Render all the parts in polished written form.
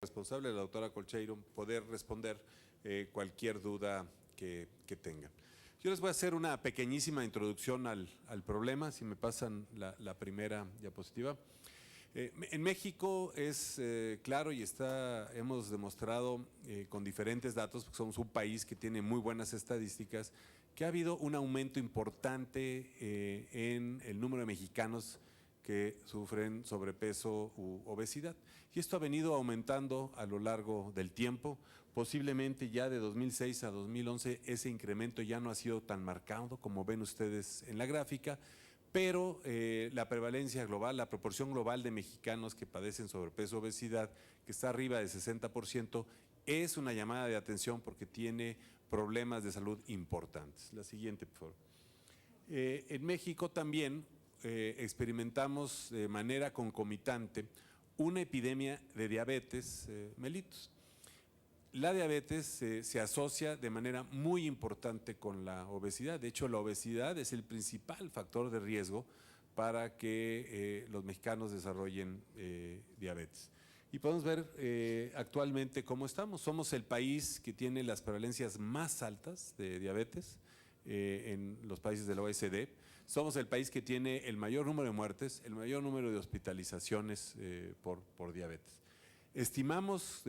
responsable, la doctora Colcheiro, poder responder cualquier duda que tengan. Yo les voy a hacer una pequeñísima introducción al problema, si me pasan la primera diapositiva. En México es claro y hemos demostrado con diferentes datos, porque somos un país que tiene muy buenas estadísticas, que ha habido un aumento importante en el número de mexicanos que sufren sobrepeso u obesidad. Y esto ha venido aumentando a lo largo del tiempo. Posiblemente ya de 2006 a 2011 ese incremento ya no ha sido tan marcado como ven ustedes en la gráfica, pero la prevalencia global, la proporción global de mexicanos que padecen sobrepeso o obesidad, que está arriba de 60%, es una llamada de atención porque tiene problemas de salud importantes. La siguiente, por favor. En México también experimentamos de manera concomitante una epidemia de diabetes mellitus. La diabetes se asocia de manera muy importante con la obesidad. De hecho, la obesidad es el principal factor de riesgo para que los mexicanos desarrollen diabetes. Y podemos ver actualmente cómo estamos. Somos el país que tiene las prevalencias más altas de diabetes en los países de la OECD. Somos el país que tiene el mayor número de muertes, el mayor número de hospitalizaciones por diabetes. Estimamos,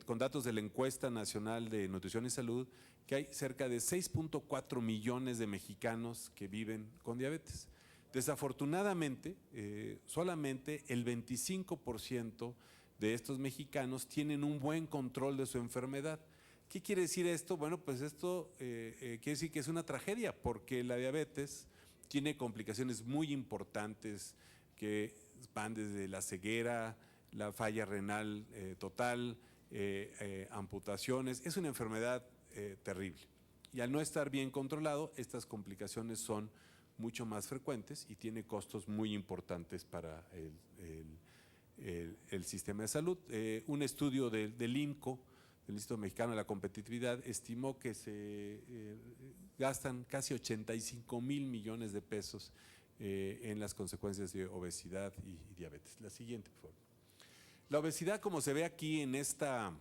con datos de la Encuesta Nacional de Nutrición y Salud, que hay cerca de 6.4 millones de mexicanos que viven con diabetes. Desafortunadamente, solamente el 25% de estos mexicanos tienen un buen control de su enfermedad. ¿Qué quiere decir esto? Bueno, pues esto quiere decir que es una tragedia, porque la diabetes tiene complicaciones muy importantes que van desde la ceguera, la falla renal total, amputaciones. Es una enfermedad terrible. Y al no estar bien controlado, estas complicaciones son mucho más frecuentes y tiene costos muy importantes para el sistema de salud. Un estudio del INCO, del Instituto Mexicano de la Competitividad, estimó que se gastan casi 85,000 millones de pesos en las consecuencias de obesidad y diabetes. La siguiente, por favor. La obesidad, como se ve aquí en esta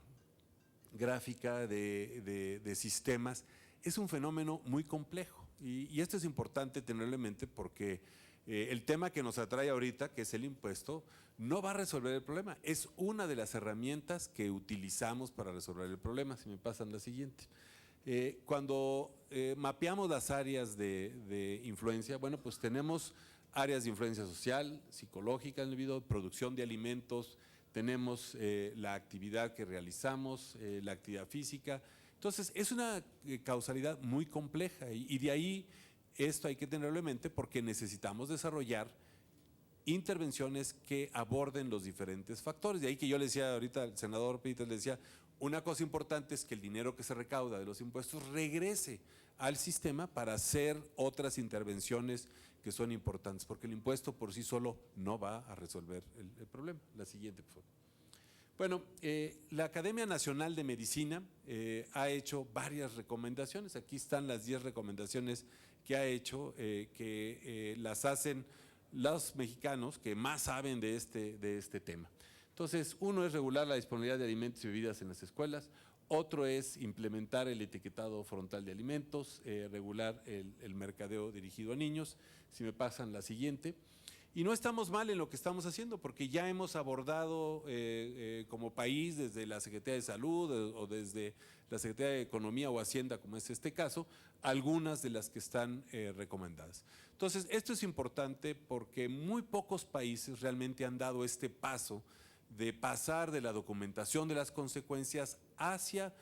gráfica de sistemas, es un fenómeno muy complejo y esto es importante tenerlo en mente porque el tema que nos atrae ahorita, que es el impuesto, no va a resolver el problema. Es una de las herramientas que utilizamos para resolver el problema. Si me pasan la siguiente. Cuando mapeamos las áreas de influencia, bueno, pues tenemos áreas de influencia social, psicológica en el individuo, producción de alimentos, tenemos la actividad que realizamos, la actividad física. Entonces, es una causalidad muy compleja y de ahí esto hay que tenerlo en mente porque necesitamos desarrollar intervenciones que aborden los diferentes factores. De ahí que yo le decía ahorita al senador Peter, le decía, una cosa importante es que el dinero que se recauda de los impuestos regrese al sistema para hacer otras intervenciones que son importantes, porque el impuesto por sí solo no va a resolver el problema. La siguiente, por favor. Bueno, la Academia Nacional de Medicina ha hecho varias recomendaciones. Aquí están las 10 recomendaciones que ha hecho, que las hacen los mexicanos que más saben de este tema. Entonces, uno es regular la disponibilidad de alimentos y bebidas en las escuelas, otro es implementar el etiquetado frontal de alimentos, regular el mercadeo dirigido a niños. Si me pasan la siguiente. Y no estamos mal en lo que estamos haciendo porque ya hemos abordado como país desde la Secretaría de Salud o desde la Secretaría de Economía o Hacienda, como es este caso, algunas de las que están recomendadas. Entonces, esto es importante porque muy pocos países realmente han dado este paso de pasar de la documentación de las consecuencias hacia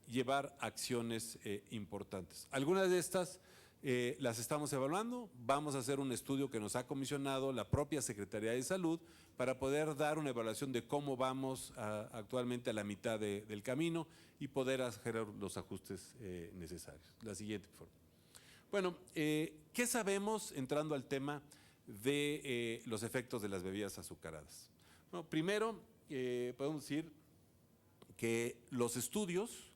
llevar acciones importantes. Algunas de estas las estamos evaluando. Vamos a hacer un estudio que nos ha comisionado la propia Secretaría de Salud para poder dar una evaluación de cómo vamos actualmente a la mitad del camino y poder hacer los ajustes necesarios. La siguiente, por favor. Bueno, ¿qué sabemos entrando al tema de los efectos de las bebidas azucaradas? Bueno, primero podemos decir que los estudios,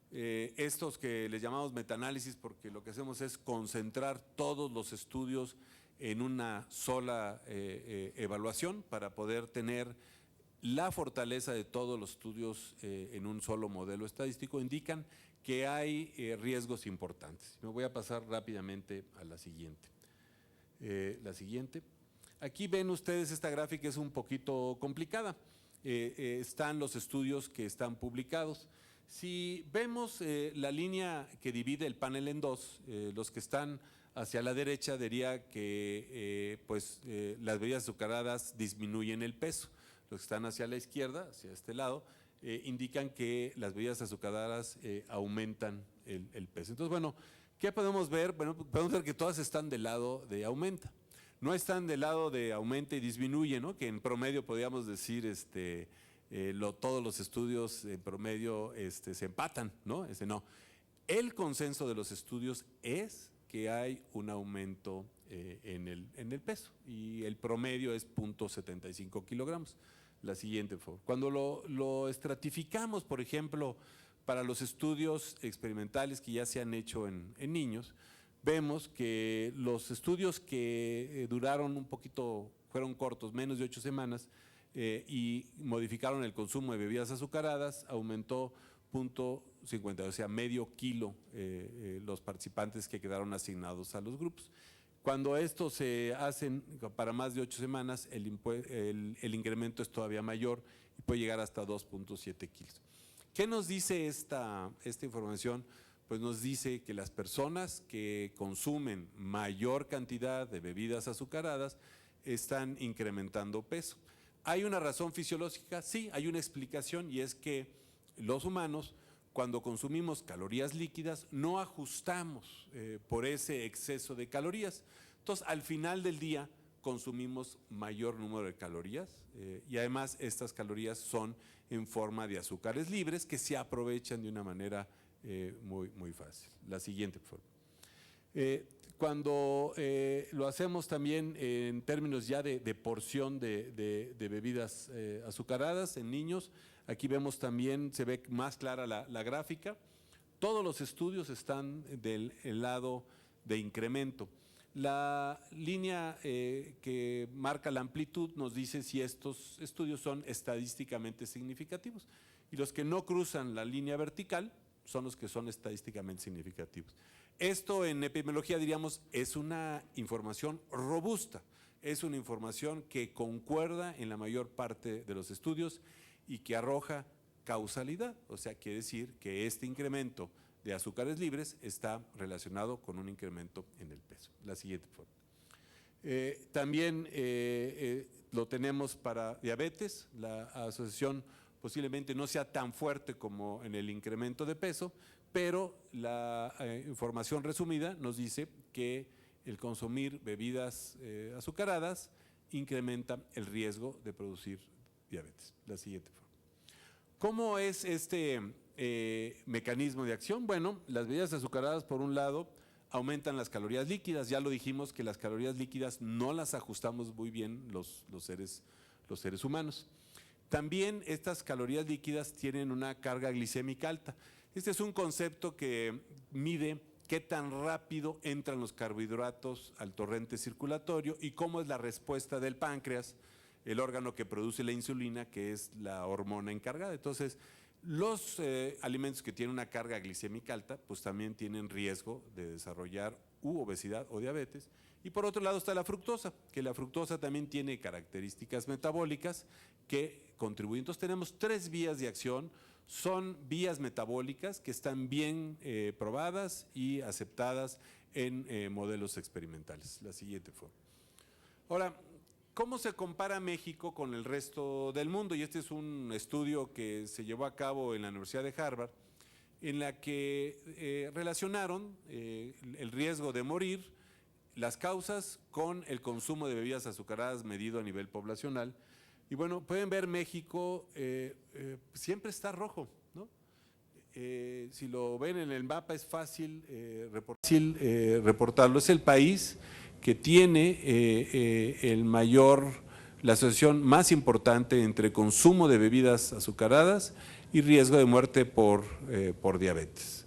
estos que les llamamos metaanálisis, porque lo que hacemos es concentrar todos los estudios en una sola evaluación para poder tener la fortaleza de todos los estudios en un solo modelo estadístico indican que hay riesgos importantes. Me voy a pasar rápidamente a la siguiente. Aquí ven ustedes esta gráfica, es un poquito complicada. Están los estudios que están publicados. Si vemos la línea que divide el panel en dos, los que están hacia la derecha diría que las bebidas azucaradas disminuyen el peso. Los que están hacia la izquierda, hacia este lado, indican que las bebidas azucaradas aumentan el peso. Entonces, bueno, ¿qué podemos ver? Bueno, podemos ver que todas están del lado de aumenta. No están del lado de aumenta y disminuye, ¿no? Que en promedio podríamos decir, todos los estudios en promedio se empatan, ¿no? No. El consenso de los estudios es que hay un aumento en el peso y el promedio es 0.75 kilogramos. La siguiente, por favor. Cuando lo estratificamos, por ejemplo, para los estudios experimentales que ya se han hecho en niños, vemos que los estudios que duraron un poquito, fueron cortos, menos de 8 semanas, y modificaron el consumo de bebidas azucaradas, aumentó 0.50, o sea, medio kilo los participantes que quedaron asignados a los grupos. Cuando estos se hacen para más de 8 semanas, el incremento es todavía mayor y puede llegar hasta 2.7 kilos. ¿Qué nos dice esta información? Pues nos dice que las personas que consumen mayor cantidad de bebidas azucaradas están incrementando peso. ¿Hay una razón fisiológica? Sí, hay una explicación, y es que los humanos, cuando consumimos calorías líquidas, no ajustamos por ese exceso de calorías. Entonces, al final del día, consumimos mayor número de calorías y además estas calorías son en forma de azúcares libres que se aprovechan de una manera muy fácil. La siguiente, por favor. Cuando lo hacemos también en términos ya de porción de bebidas azucaradas en niños, aquí vemos también, se ve más clara la gráfica. Todos los estudios están del lado de incremento. La línea que marca la amplitud nos dice si estos estudios son estadísticamente significativos, y los que no cruzan la línea vertical son los que son estadísticamente significativos. Esto en epidemiología diríamos es una información robusta, es una información que concuerda en la mayor parte de los estudios y que arroja causalidad, o sea, quiere decir que este incremento de azúcares libres está relacionado con un incremento en el peso. La siguiente forma. También lo tenemos para diabetes, la asociación posiblemente no sea tan fuerte como en el incremento de peso, pero la información resumida nos dice que el consumir bebidas azucaradas incrementa el riesgo de producir diabetes. La siguiente forma. ¿Cómo es este mecanismo de acción? Bueno, las bebidas azucaradas, por un lado, aumentan las calorías líquidas. Ya lo dijimos que las calorías líquidas no las ajustamos muy bien los seres humanos. También estas calorías líquidas tienen una carga glicémica alta. Este es un concepto que mide qué tan rápido entran los carbohidratos al torrente circulatorio y cómo es la respuesta del páncreas, el órgano que produce la insulina, que es la hormona encargada. Entonces, los alimentos que tienen una carga glicémica alta, pues también tienen riesgo de desarrollar obesidad o diabetes. Y por otro lado está la fructosa, que la fructosa también tiene características metabólicas que contribuyen. Entonces tenemos 3 vías de acción, son vías metabólicas que están bien probadas y aceptadas en modelos experimentales. La siguiente forma. Ahora, ¿cómo se compara México con el resto del mundo? Y este es un estudio que se llevó a cabo en la Universidad de Harvard, en la que relacionaron el riesgo de morir, las causas con el consumo de bebidas azucaradas medido a nivel poblacional. Y bueno, pueden ver México siempre está rojo, ¿no? Si lo ven en el mapa es fácil reportarlo. Es el país que tiene la asociación más importante entre consumo de bebidas azucaradas y riesgo de muerte por diabetes.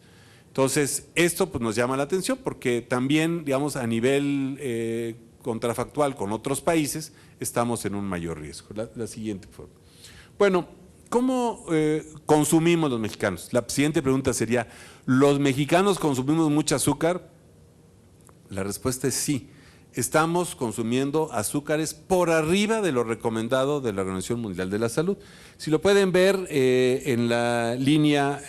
Entonces, esto pues, nos llama la atención porque también, digamos, a nivel contrafactual con otros países, estamos en un mayor riesgo. La siguiente forma. Bueno, ¿cómo consumimos los mexicanos? La siguiente pregunta sería, ¿los mexicanos consumimos mucho azúcar? La respuesta es sí. Estamos consumiendo azúcares por arriba de lo recomendado de la Organización Mundial de la Salud. Si lo pueden ver en la línea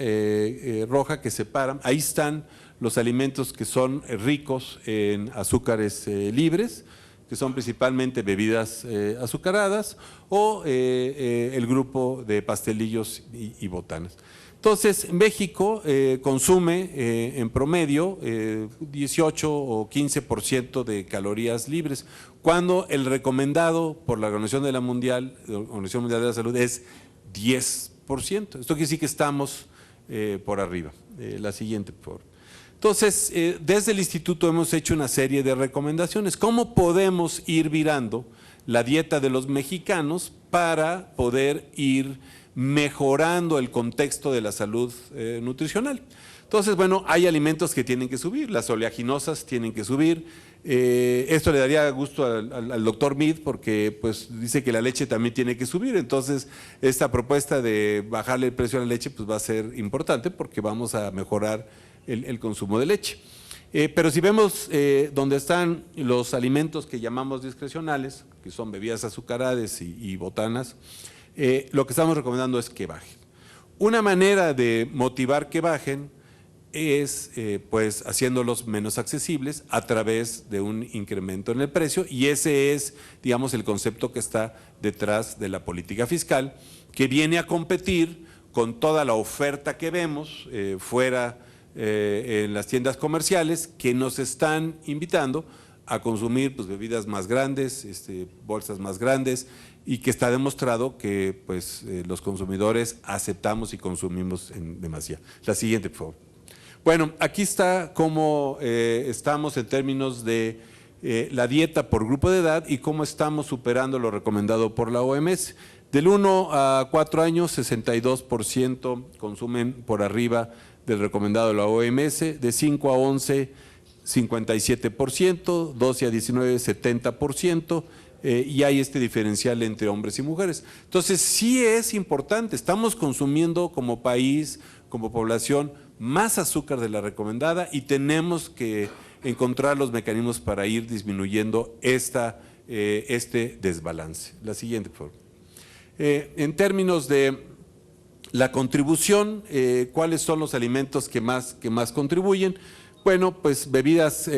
roja que separan, ahí están los alimentos que son ricos en azúcares libres, que son principalmente bebidas azucaradas, o el grupo de pastelillos y botanas. Entonces, México consume en promedio 18 o 15% de calorías libres, cuando el recomendado por la Organización Mundial de la Salud es 10%. Esto quiere decir que estamos por arriba. La siguiente, por favor. Entonces, desde el instituto hemos hecho una serie de recomendaciones. ¿Cómo podemos ir virando la dieta de los mexicanos para poder ir mejorando el contexto de la salud nutricional? Entonces, bueno, hay alimentos que tienen que subir, las oleaginosas tienen que subir. Esto le daría gusto al doctor Mead, porque pues dice que la leche también tiene que subir. Entonces, esta propuesta de bajarle el precio a la leche pues va a ser importante, porque vamos a mejorar el consumo de leche. Pero si vemos donde están los alimentos que llamamos discrecionales, que son bebidas azucaradas y botanas, lo que estamos recomendando es que bajen. Una manera de motivar que bajen es pues haciéndolos menos accesibles a través de un incremento en el precio, y ese es, digamos, el concepto que está detrás de la política fiscal, que viene a competir con toda la oferta que vemos fuera en las tiendas comerciales, que nos están invitando a consumir pues, bebidas más grandes, bolsas más grandes, y que está demostrado que pues, los consumidores aceptamos y consumimos en demasía. La siguiente, por favor. Bueno, aquí está cómo estamos en términos de la dieta por grupo de edad y cómo estamos superando lo recomendado por la OMS. Del 1 a 4 años, 62% consumen por arriba del recomendado de la OMS, de 5 a 11, 57%, 12 a 19, 70%, y hay este diferencial entre hombres y mujeres. Entonces, sí es importante, estamos consumiendo como país, como población, más azúcar de la recomendada, y tenemos que encontrar los mecanismos para ir disminuyendo este desbalance. La siguiente, por favor. En términos de la contribución, ¿cuáles son los alimentos que más contribuyen? Bueno, pues bebidas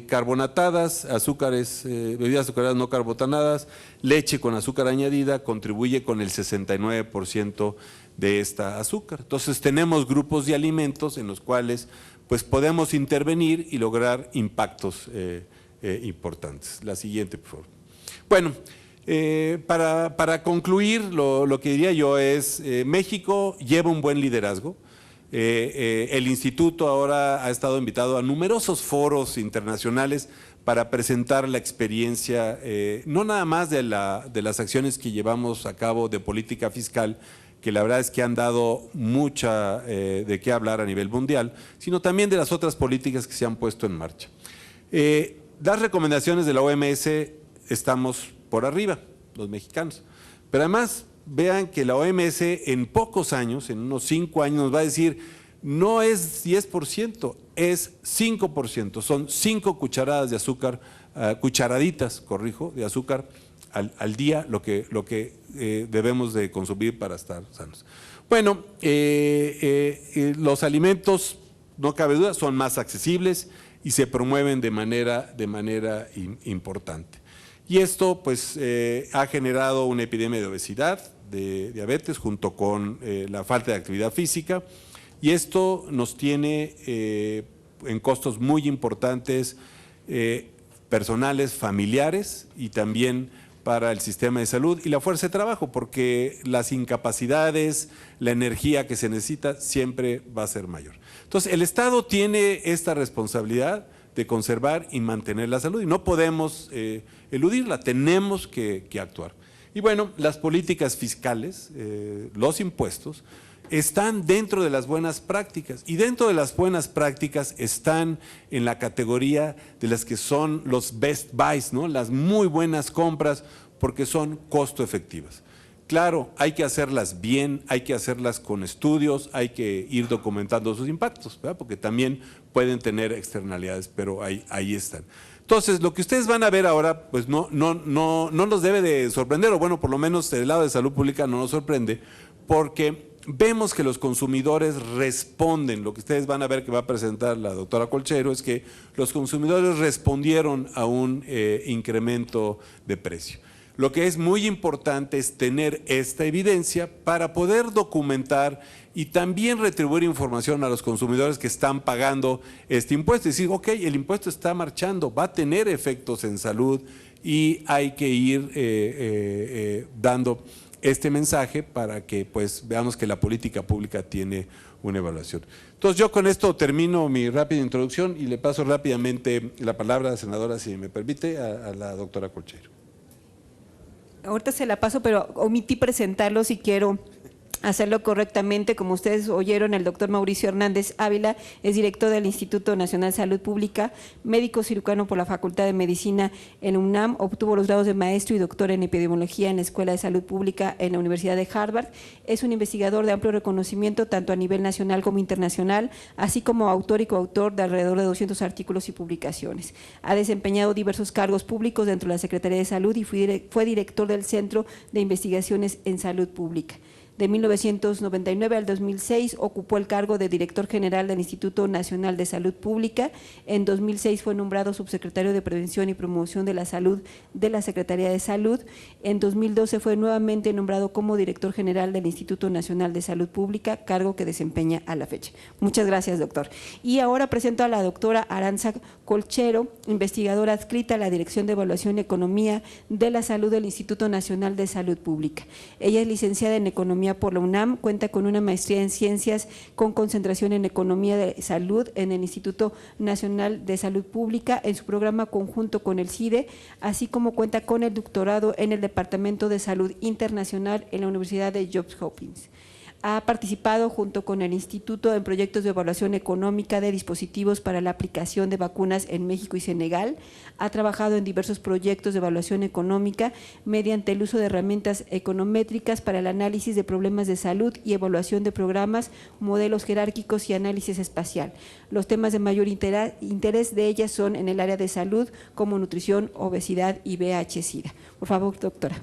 carbonatadas, bebidas azucaradas no carbonatadas, leche con azúcar añadida contribuye con el 69% de esta azúcar. Entonces tenemos grupos de alimentos en los cuales pues podemos intervenir y lograr impactos importantes. La siguiente, por favor. Bueno, para concluir, lo que diría yo es, México lleva un buen liderazgo. El instituto ahora ha estado invitado a numerosos foros internacionales para presentar la experiencia, no nada más de las acciones que llevamos a cabo de política fiscal, que la verdad es que han dado mucha de qué hablar a nivel mundial, sino también de las otras políticas que se han puesto en marcha. Las recomendaciones de la OMS estamos por arriba, los mexicanos, pero además vean que la OMS en pocos años, en unos 5 años, nos va a decir, no es 10%, es 5%, son 5 cucharadas de azúcar, cucharaditas, corrijo, de azúcar al día, lo que debemos de consumir para estar sanos. Bueno, los alimentos, no cabe duda, son más accesibles y se promueven de manera importante. Y esto pues ha generado una epidemia de obesidad, de diabetes, junto con la falta de actividad física, y esto nos tiene en costos muy importantes personales, familiares, y también para el sistema de salud y la fuerza de trabajo, porque las incapacidades, la energía que se necesita siempre va a ser mayor. Entonces, el Estado tiene esta responsabilidad de conservar y mantener la salud, y no podemos eludirla, tenemos que actuar. Y bueno, las políticas fiscales, los impuestos, están dentro de las buenas prácticas, y dentro de las buenas prácticas están en la categoría de las que son los best buys, ¿no? Las muy buenas compras, porque son costo efectivas. Claro, hay que hacerlas bien, hay que hacerlas con estudios, hay que ir documentando sus impactos, ¿verdad? Porque también pueden tener externalidades, pero ahí están. Entonces, lo que ustedes van a ver ahora, pues no nos debe de sorprender, o bueno, por lo menos del lado de salud pública no nos sorprende, porque vemos que los consumidores responden. Lo que ustedes van a ver que va a presentar la doctora Colchero es que los consumidores respondieron a un incremento de precio. Lo que es muy importante es tener esta evidencia para poder documentar y también retribuir información a los consumidores que están pagando este impuesto. Y decir, ok, el impuesto está marchando, va a tener efectos en salud y hay que ir dando este mensaje para que pues veamos que la política pública tiene una evaluación. Entonces yo con esto termino mi rápida introducción y le paso rápidamente la palabra, senadora, si me permite, a la doctora Colchero. Ahorita se la paso, pero omití presentarlos y quiero hacerlo correctamente. Como ustedes oyeron, el doctor Mauricio Hernández Ávila es director del Instituto Nacional de Salud Pública, médico cirujano por la Facultad de Medicina en UNAM, obtuvo los grados de maestro y doctor en epidemiología en la Escuela de Salud Pública en la Universidad de Harvard. Es un investigador de amplio reconocimiento tanto a nivel nacional como internacional, así como autor y coautor de alrededor de 200 artículos y publicaciones. Ha desempeñado diversos cargos públicos dentro de la Secretaría de Salud y fue director del Centro de Investigaciones en Salud Pública. De 1999 al 2006 ocupó el cargo de director general del Instituto Nacional de Salud Pública. En 2006 fue nombrado subsecretario de Prevención y Promoción de la Salud de la Secretaría de Salud. En 2012 fue nuevamente nombrado como director general del Instituto Nacional de Salud Pública, cargo que desempeña a la fecha. Muchas gracias, doctor. Y ahora presento a la doctora Arantxa Colchero, investigadora adscrita a la Dirección de Evaluación y Economía de la Salud del Instituto Nacional de Salud Pública. Ella es licenciada en Economía por la UNAM, cuenta con una maestría en Ciencias con concentración en Economía de Salud en el Instituto Nacional de Salud Pública en su programa conjunto con el CIDE, así como cuenta con el doctorado en el Departamento de Salud Internacional en la Universidad de Johns Hopkins. Ha participado junto con el Instituto en proyectos de evaluación económica de dispositivos para la aplicación de vacunas en México y Senegal. Ha trabajado en diversos proyectos de evaluación económica mediante el uso de herramientas econométricas para el análisis de problemas de salud y evaluación de programas, modelos jerárquicos y análisis espacial. Los temas de mayor interés de ellas son en el área de salud como nutrición, obesidad y VIH-Sida. Por favor, doctora.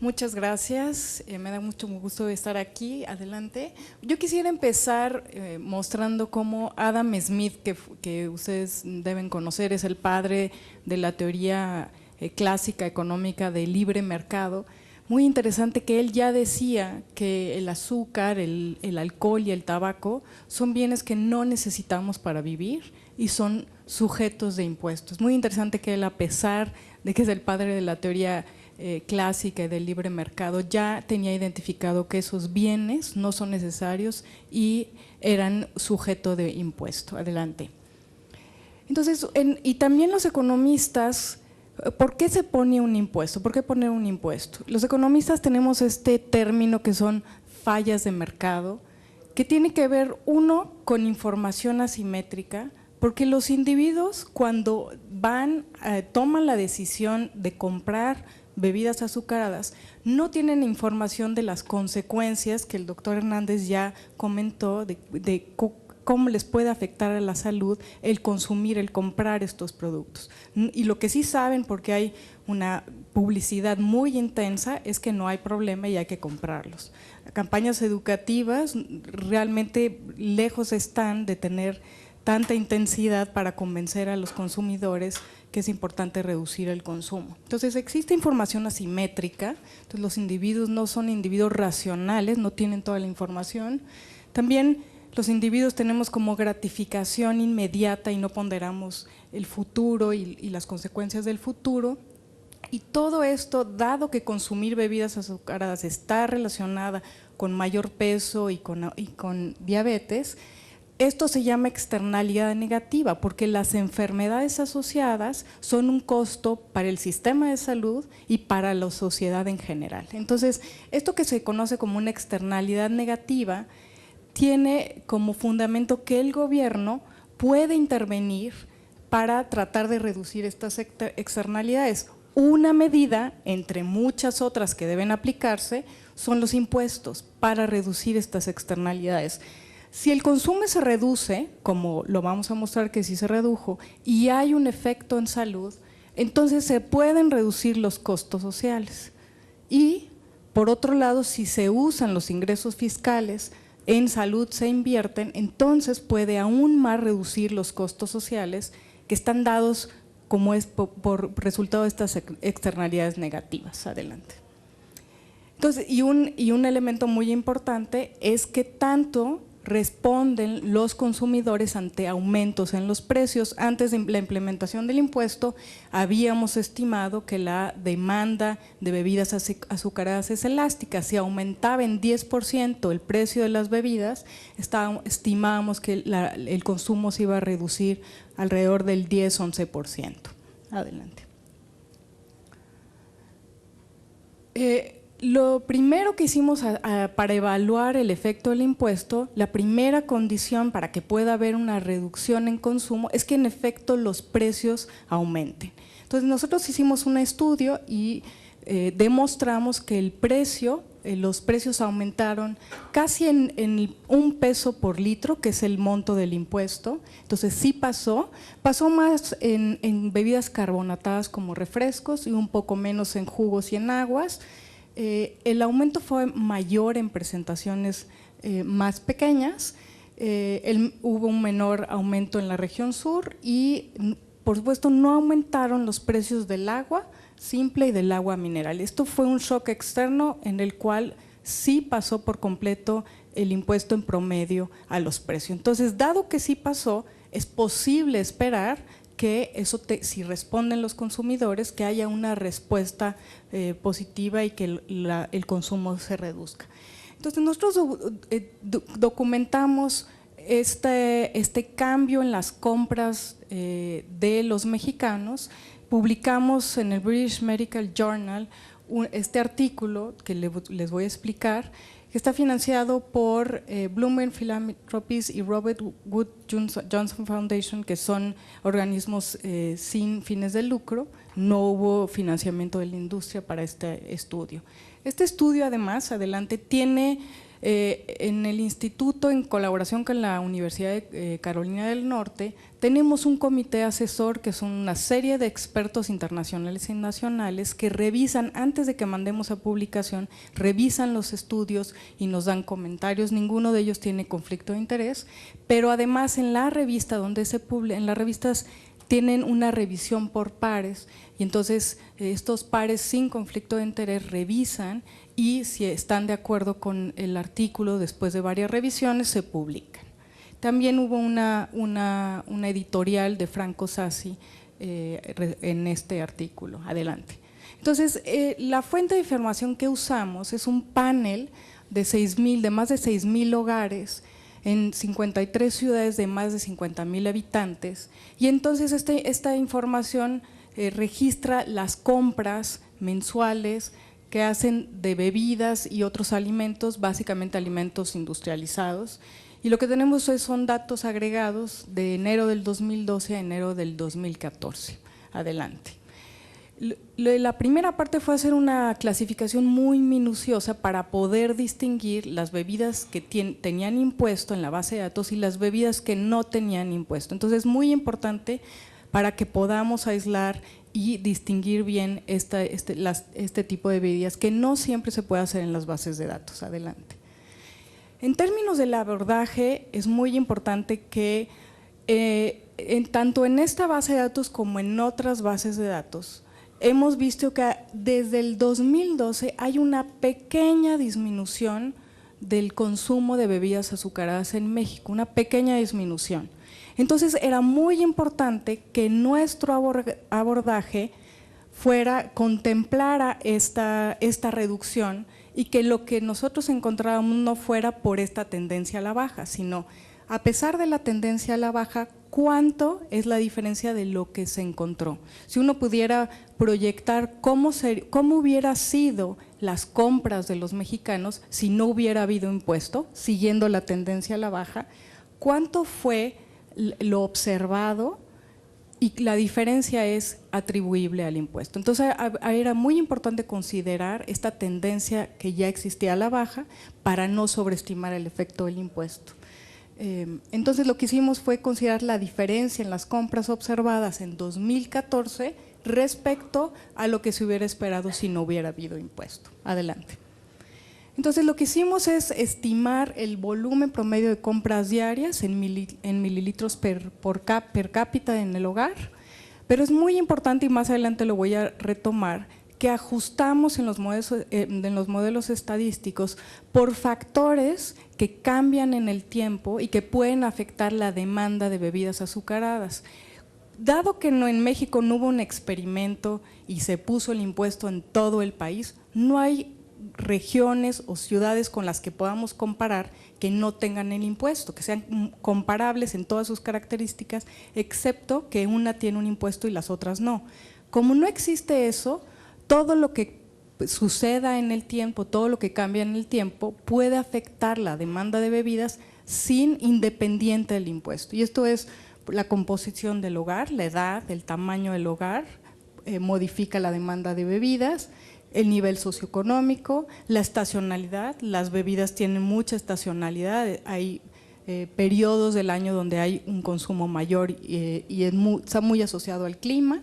Muchas gracias, me da mucho gusto estar aquí, adelante. Yo quisiera empezar mostrando cómo Adam Smith, que ustedes deben conocer, es el padre de la teoría clásica económica del libre mercado. Muy interesante que él ya decía que el azúcar, el alcohol y el tabaco son bienes que no necesitamos para vivir y son sujetos de impuestos. Muy interesante que él, a pesar de que es el padre de la teoría clásica y del libre mercado, ya tenía identificado que esos bienes no son necesarios y eran sujeto de impuesto. Adelante. Entonces, y también los economistas, ¿por qué se pone un impuesto? ¿Por qué poner un impuesto? Los economistas tenemos este término que son fallas de mercado, que tiene que ver, uno, con información asimétrica, porque los individuos cuando toman la decisión de comprar bebidas azucaradas, no tienen información de las consecuencias que el doctor Hernández ya comentó, de cómo les puede afectar a la salud el consumir, el comprar estos productos. Y lo que sí saben, porque hay una publicidad muy intensa, es que no hay problema y hay que comprarlos. Campañas educativas realmente lejos están de tener tanta intensidad para convencer a los consumidores que es importante reducir el consumo. Entonces existe información asimétrica, entonces los individuos no son individuos racionales, no tienen toda la información. También los individuos tenemos como gratificación inmediata y no ponderamos el futuro y las consecuencias del futuro. Y todo esto, dado que consumir bebidas azucaradas está relacionada con mayor peso y con diabetes, esto se llama externalidad negativa, porque las enfermedades asociadas son un costo para el sistema de salud y para la sociedad en general. Entonces, esto que se conoce como una externalidad negativa tiene como fundamento que el gobierno puede intervenir para tratar de reducir estas externalidades. Una medida, entre muchas otras que deben aplicarse, son los impuestos para reducir estas externalidades. Si el consumo se reduce, como lo vamos a mostrar que sí se redujo, y hay un efecto en salud, entonces se pueden reducir los costos sociales. Y, por otro lado, si se usan los ingresos fiscales en salud, se invierten, entonces puede aún más reducir los costos sociales que están dados como es por resultado de estas externalidades negativas. Adelante. Entonces, y un elemento muy importante es que tanto responden los consumidores ante aumentos en los precios. Antes de la implementación del impuesto, habíamos estimado que la demanda de bebidas azucaradas es elástica. Si aumentaba en 10% el precio de las bebidas, estimábamos que el consumo se iba a reducir alrededor del 10–11%. Adelante. Lo primero que hicimos para evaluar el efecto del impuesto, la primera condición para que pueda haber una reducción en consumo es que en efecto los precios aumenten. Entonces nosotros hicimos un estudio y demostramos que los precios aumentaron casi en 1 peso por litro, que es el monto del impuesto. Entonces sí pasó más en bebidas carbonatadas como refrescos y un poco menos en jugos y en aguas. El aumento fue mayor en presentaciones más pequeñas, hubo un menor aumento en la región sur y por supuesto no aumentaron los precios del agua simple y del agua mineral. Esto fue un shock externo en el cual sí pasó por completo el impuesto en promedio a los precios. Entonces, dado que sí pasó, es posible esperar que eso si responden los consumidores, que haya una respuesta positiva y que el consumo se reduzca. Entonces nosotros documentamos este cambio en las compras de los mexicanos. Publicamos en el British Medical Journal este artículo que les voy a explicar, que está financiado por Bloomberg Philanthropies y Robert Wood Johnson Foundation, que son organismos sin fines de lucro. No hubo financiamiento de la industria para este estudio. Este estudio, además, adelante, tiene en el instituto, en colaboración con la Universidad de Carolina del Norte, tenemos un comité asesor que son una serie de expertos internacionales y nacionales que revisan, antes de que mandemos a publicación, revisan los estudios y nos dan comentarios. Ninguno de ellos tiene conflicto de interés, pero además en la revista donde se publica, en las revistas tienen una revisión por pares y entonces estos pares sin conflicto de interés revisan y si están de acuerdo con el artículo después de varias revisiones se publican. También hubo una editorial de Franco Sassi en este artículo. Adelante. Entonces, la fuente de información que usamos es un panel de más de 6,000 hogares en 53 ciudades de más de 50,000 habitantes y entonces esta información registra las compras mensuales que hacen de bebidas y otros alimentos, básicamente alimentos industrializados, y lo que tenemos son datos agregados de enero del 2012 a enero del 2014. Adelante. La primera parte fue hacer una clasificación muy minuciosa para poder distinguir las bebidas que tenían impuesto en la base de datos y las bebidas que no tenían impuesto. Entonces es muy importante para que podamos aislar y distinguir bien este tipo de bebidas que no siempre se puede hacer en las bases de datos. Adelante. En términos del abordaje es muy importante que tanto en esta base de datos como en otras bases de datos hemos visto que desde el 2012 hay una pequeña disminución del consumo de bebidas azucaradas en México, una pequeña disminución. Entonces era muy importante que nuestro abordaje contemplara esta reducción y que lo que nosotros encontrábamos no fuera por esta tendencia a la baja, sino a pesar de la tendencia a la baja, ¿cuánto es la diferencia de lo que se encontró? Si uno pudiera proyectar cómo hubiera sido las compras de los mexicanos si no hubiera habido impuesto, siguiendo la tendencia a la baja, ¿cuánto fue lo observado y la diferencia es atribuible al impuesto. Entonces era muy importante considerar esta tendencia que ya existía a la baja para no sobreestimar el efecto del impuesto. Entonces lo que hicimos fue considerar la diferencia en las compras observadas en 2014 respecto a lo que se hubiera esperado si no hubiera habido impuesto. Adelante. Entonces lo que hicimos es estimar el volumen promedio de compras diarias en mililitros per cápita en el hogar, pero es muy importante, y más adelante lo voy a retomar, que ajustamos en los modelos estadísticos por factores que cambian en el tiempo y que pueden afectar la demanda de bebidas azucaradas. Dado que en México no hubo un experimento y se puso el impuesto en todo el país, no hay regiones o ciudades con las que podamos comparar que no tengan el impuesto, que sean comparables en todas sus características, excepto que una tiene un impuesto y las otras no. Como no existe eso, todo lo que suceda en el tiempo, todo lo que cambia en el tiempo puede afectar la demanda de bebidas independiente del impuesto. Y esto es la composición del hogar, la edad, el tamaño del hogar, modifica la demanda de bebidas, el nivel socioeconómico, la estacionalidad. Las bebidas tienen mucha estacionalidad, hay periodos del año donde hay un consumo mayor y está muy asociado al clima.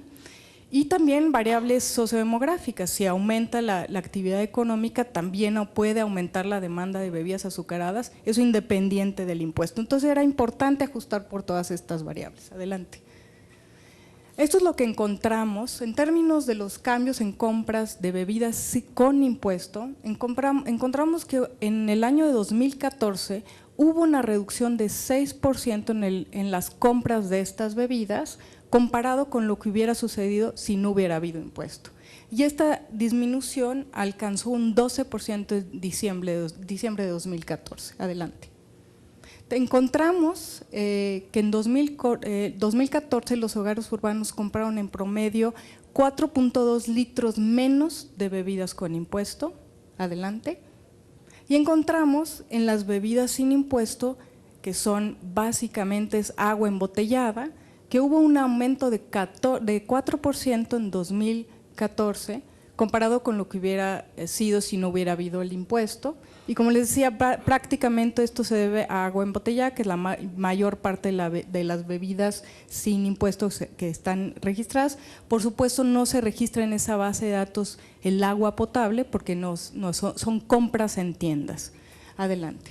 Y también variables sociodemográficas, si aumenta la actividad económica también puede aumentar la demanda de bebidas azucaradas, eso independiente del impuesto. Entonces era importante ajustar por todas estas variables. Adelante. Esto es lo que encontramos en términos de los cambios en compras de bebidas con impuesto. Encontramos que en el año de 2014 hubo una reducción de 6% en las compras de estas bebidas, comparado con lo que hubiera sucedido si no hubiera habido impuesto. Y esta disminución alcanzó un 12% en diciembre de 2014. Adelante. Encontramos que en 2014 los hogares urbanos compraron en promedio 4.2 litros menos de bebidas con impuesto. Adelante. Y encontramos en las bebidas sin impuesto, que son básicamente es agua embotellada, que hubo un aumento de 4% en 2014 comparado con lo que hubiera sido si no hubiera habido el impuesto. Y como les decía, prácticamente esto se debe a agua embotellada, que es la mayor parte de las bebidas sin impuestos que están registradas. Por supuesto no se registra en esa base de datos el agua potable porque son compras en tiendas. Adelante.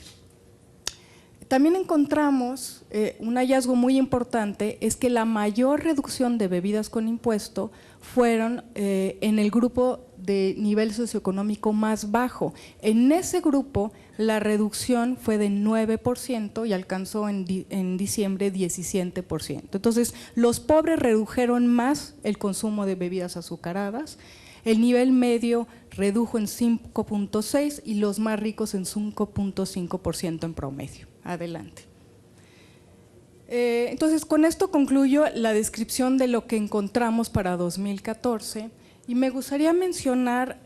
También encontramos un hallazgo muy importante, es que la mayor reducción de bebidas con impuesto fueron en el grupo de nivel socioeconómico más bajo. En ese grupo la reducción fue de 9% y alcanzó en diciembre 17%. Entonces los pobres redujeron más el consumo de bebidas azucaradas, el nivel medio redujo en 5.6% y los más ricos en 5.5% en promedio. Adelante. Entonces con esto concluyo la descripción de lo que encontramos para 2014 y me gustaría mencionar,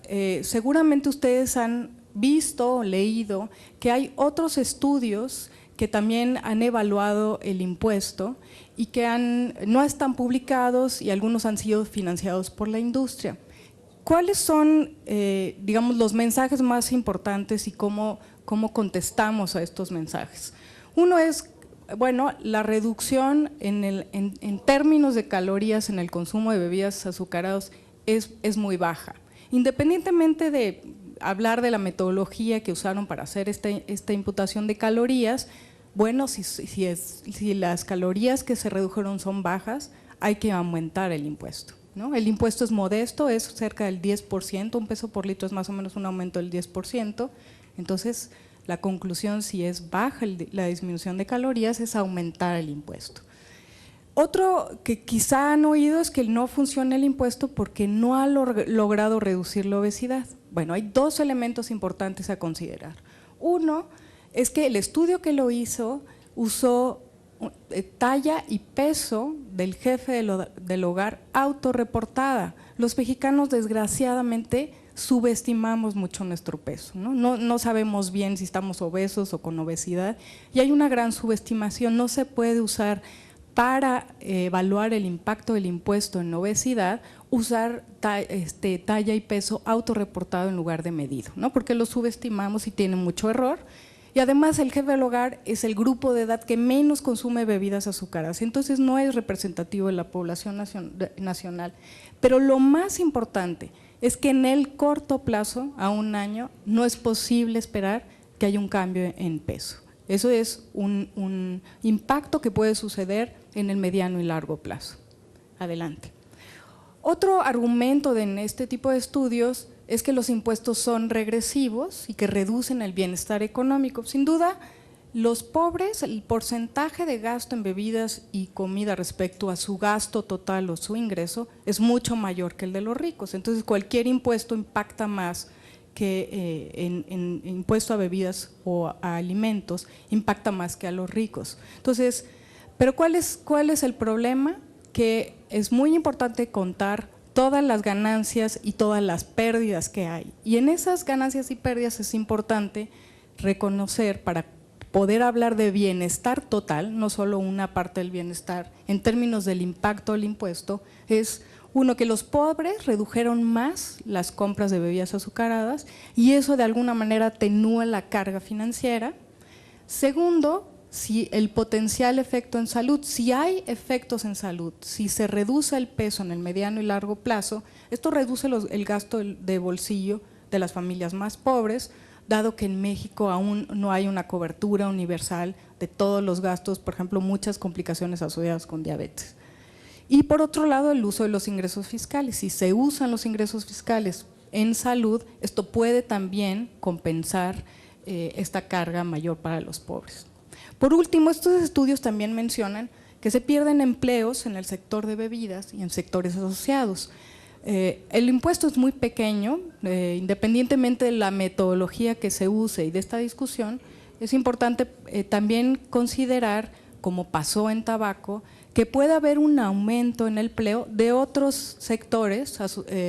seguramente ustedes han visto o leído que hay otros estudios que también han evaluado el impuesto y que no están publicados y algunos han sido financiados por la industria. ¿Cuáles son, digamos, los mensajes más importantes y cómo contestamos a estos mensajes? Uno es, bueno, la reducción en términos de calorías en el consumo de bebidas azucaradas es muy baja. Independientemente de hablar de la metodología que usaron para hacer esta imputación de calorías, bueno, si las calorías que se redujeron son bajas, hay que aumentar el impuesto, ¿no? El impuesto es modesto, es cerca del 10%, un peso por litro es más o menos un aumento del 10%, entonces la conclusión, si es baja la disminución de calorías, es aumentar el impuesto. Otro que quizá han oído es que no funciona el impuesto porque no ha logrado reducir la obesidad. Bueno, hay dos elementos importantes a considerar. Uno es que el estudio que lo hizo usó talla y peso del jefe del hogar autorreportada. Los mexicanos desgraciadamente subestimamos mucho nuestro peso, ¿no? No sabemos bien si estamos obesos o con obesidad y hay una gran subestimación. No se puede usar para evaluar el impacto del impuesto en obesidad, usar talla y peso autorreportado en lugar de medido, ¿no? Porque lo subestimamos y tiene mucho error. Y además el jefe del hogar es el grupo de edad que menos consume bebidas azucaradas, entonces no es representativo de la población nacional. Pero lo más importante es que en el corto plazo, a un año, no es posible esperar que haya un cambio en peso. Eso es un impacto que puede suceder en el mediano y largo plazo. Adelante. Otro argumento en este tipo de estudios es que los impuestos son regresivos y que reducen el bienestar económico. Sin duda, los pobres, el porcentaje de gasto en bebidas y comida respecto a su gasto total o su ingreso es mucho mayor que el de los ricos. Entonces, cualquier impuesto impacta más que en impuesto a bebidas o a alimentos, impacta más que a los ricos. Entonces, pero ¿cuál es el problema? Que es muy importante contar todas las ganancias y todas las pérdidas que hay. Y en esas ganancias y pérdidas es importante reconocer, para poder hablar de bienestar total, no solo una parte del bienestar, en términos del impacto del impuesto, es uno, que los pobres redujeron más las compras de bebidas azucaradas y eso de alguna manera atenúa la carga financiera. Segundo, si el potencial efecto en salud, si hay efectos en salud, si se reduce el peso en el mediano y largo plazo, esto reduce el gasto de bolsillo de las familias más pobres, dado que en México aún no hay una cobertura universal de todos los gastos, por ejemplo, muchas complicaciones asociadas con diabetes. Y por otro lado, el uso de los ingresos fiscales. Si se usan los ingresos fiscales en salud, esto puede también compensar esta carga mayor para los pobres. Por último, estos estudios también mencionan que se pierden empleos en el sector de bebidas y en sectores asociados. El impuesto es muy pequeño, independientemente de la metodología que se use y de esta discusión, es importante también considerar, como pasó en tabaco, que puede haber un aumento en el empleo de otros sectores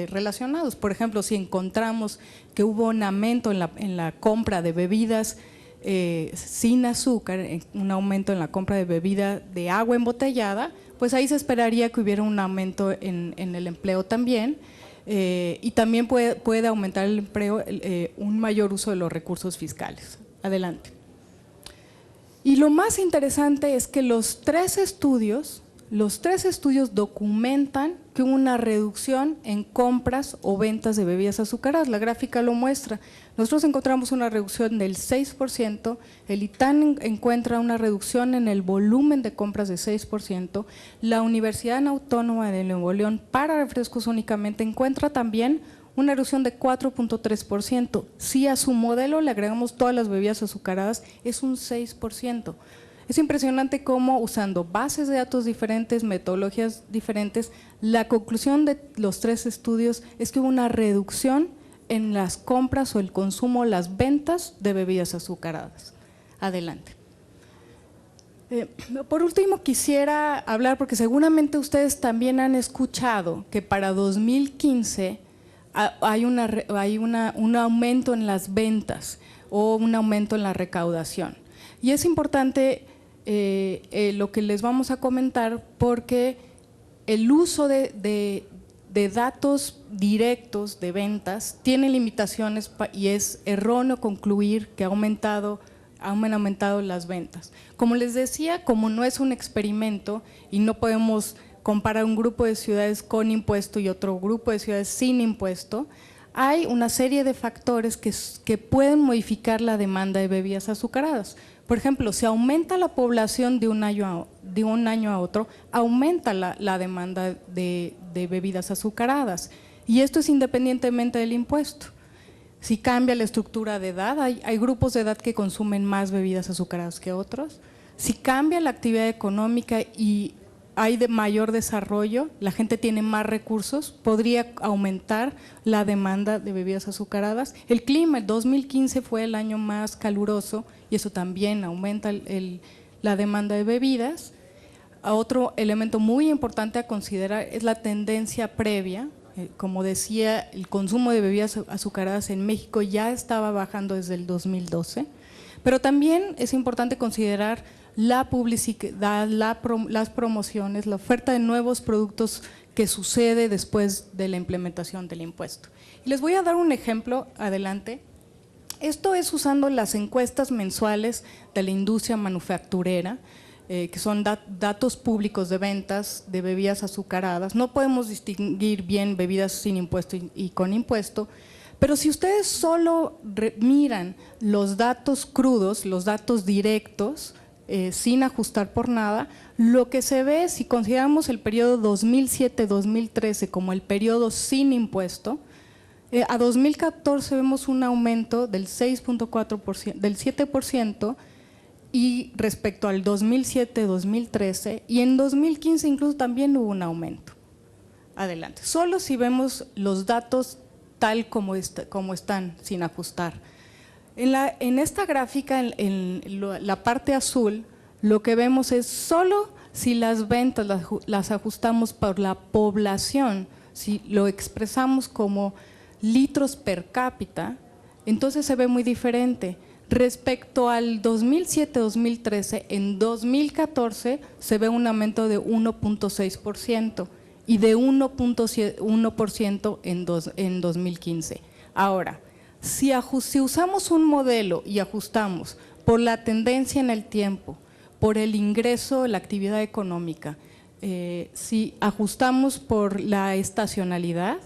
relacionados. Por ejemplo, si encontramos que hubo un aumento en la compra de bebidas sin azúcar, un aumento en la compra de bebida de agua embotellada, pues ahí se esperaría que hubiera un aumento en el empleo también, y también puede aumentar el empleo un mayor uso de los recursos fiscales. Adelante. Y lo más interesante es que los tres estudios documentan que hubo una reducción en compras o ventas de bebidas azucaradas. La gráfica lo muestra. Nosotros encontramos una reducción del 6%, el ITAN encuentra una reducción en el volumen de compras de 6%, la Universidad Autónoma de Nuevo León para refrescos únicamente encuentra también una reducción de 4.3%. Si a su modelo le agregamos todas las bebidas azucaradas, es un 6%. Es impresionante cómo, usando bases de datos diferentes, metodologías diferentes, la conclusión de los tres estudios es que hubo una reducción en las compras o el consumo, las ventas de bebidas azucaradas. Adelante. Por último, quisiera hablar, porque seguramente ustedes también han escuchado que para 2015 hay un aumento en las ventas o un aumento en la recaudación. Y es importante lo que les vamos a comentar, porque el uso de datos directos de ventas tiene limitaciones y es erróneo concluir que han aumentado las ventas. Como les decía, como no es un experimento y no podemos comparar un grupo de ciudades con impuesto y otro grupo de ciudades sin impuesto, hay una serie de factores que pueden modificar la demanda de bebidas azucaradas. Por ejemplo, si aumenta la población de un año a otro, aumenta la demanda de bebidas azucaradas, y esto es independientemente del impuesto. Si cambia la estructura de edad, hay grupos de edad que consumen más bebidas azucaradas que otros. Si cambia la actividad económica y hay de mayor desarrollo, la gente tiene más recursos, podría aumentar la demanda de bebidas azucaradas. El clima, el 2015 fue el año más caluroso y eso también aumenta la demanda de bebidas. Otro elemento muy importante a considerar es la tendencia previa. Como decía, el consumo de bebidas azucaradas en México ya estaba bajando desde el 2012, Pero también es importante considerar la publicidad, las promociones, la oferta de nuevos productos que sucede después de la implementación del impuesto. Y les voy a dar un ejemplo, adelante. Esto es usando las encuestas mensuales de la industria manufacturera, que son datos públicos de ventas de bebidas azucaradas. No podemos distinguir bien bebidas sin impuesto y con impuesto, pero si ustedes solo miran los datos crudos, los datos directos, sin ajustar por nada, lo que se ve, si consideramos el periodo 2007-2013 como el periodo sin impuesto, a 2014 vemos un aumento del 6.4%, del 7%, y respecto al 2007-2013, y en 2015 incluso también hubo un aumento. Adelante. Solo si vemos los datos tal como están, sin ajustar. En esta gráfica, en la parte azul, lo que vemos es solo si las ventas las ajustamos por la población, si lo expresamos como litros per cápita, entonces se ve muy diferente. Respecto al 2007-2013, en 2014 se ve un aumento de 1.6% y de 1% en 2015. Ahora, si usamos un modelo y ajustamos por la tendencia en el tiempo, por el ingreso, la actividad económica, si ajustamos por la estacionalidad,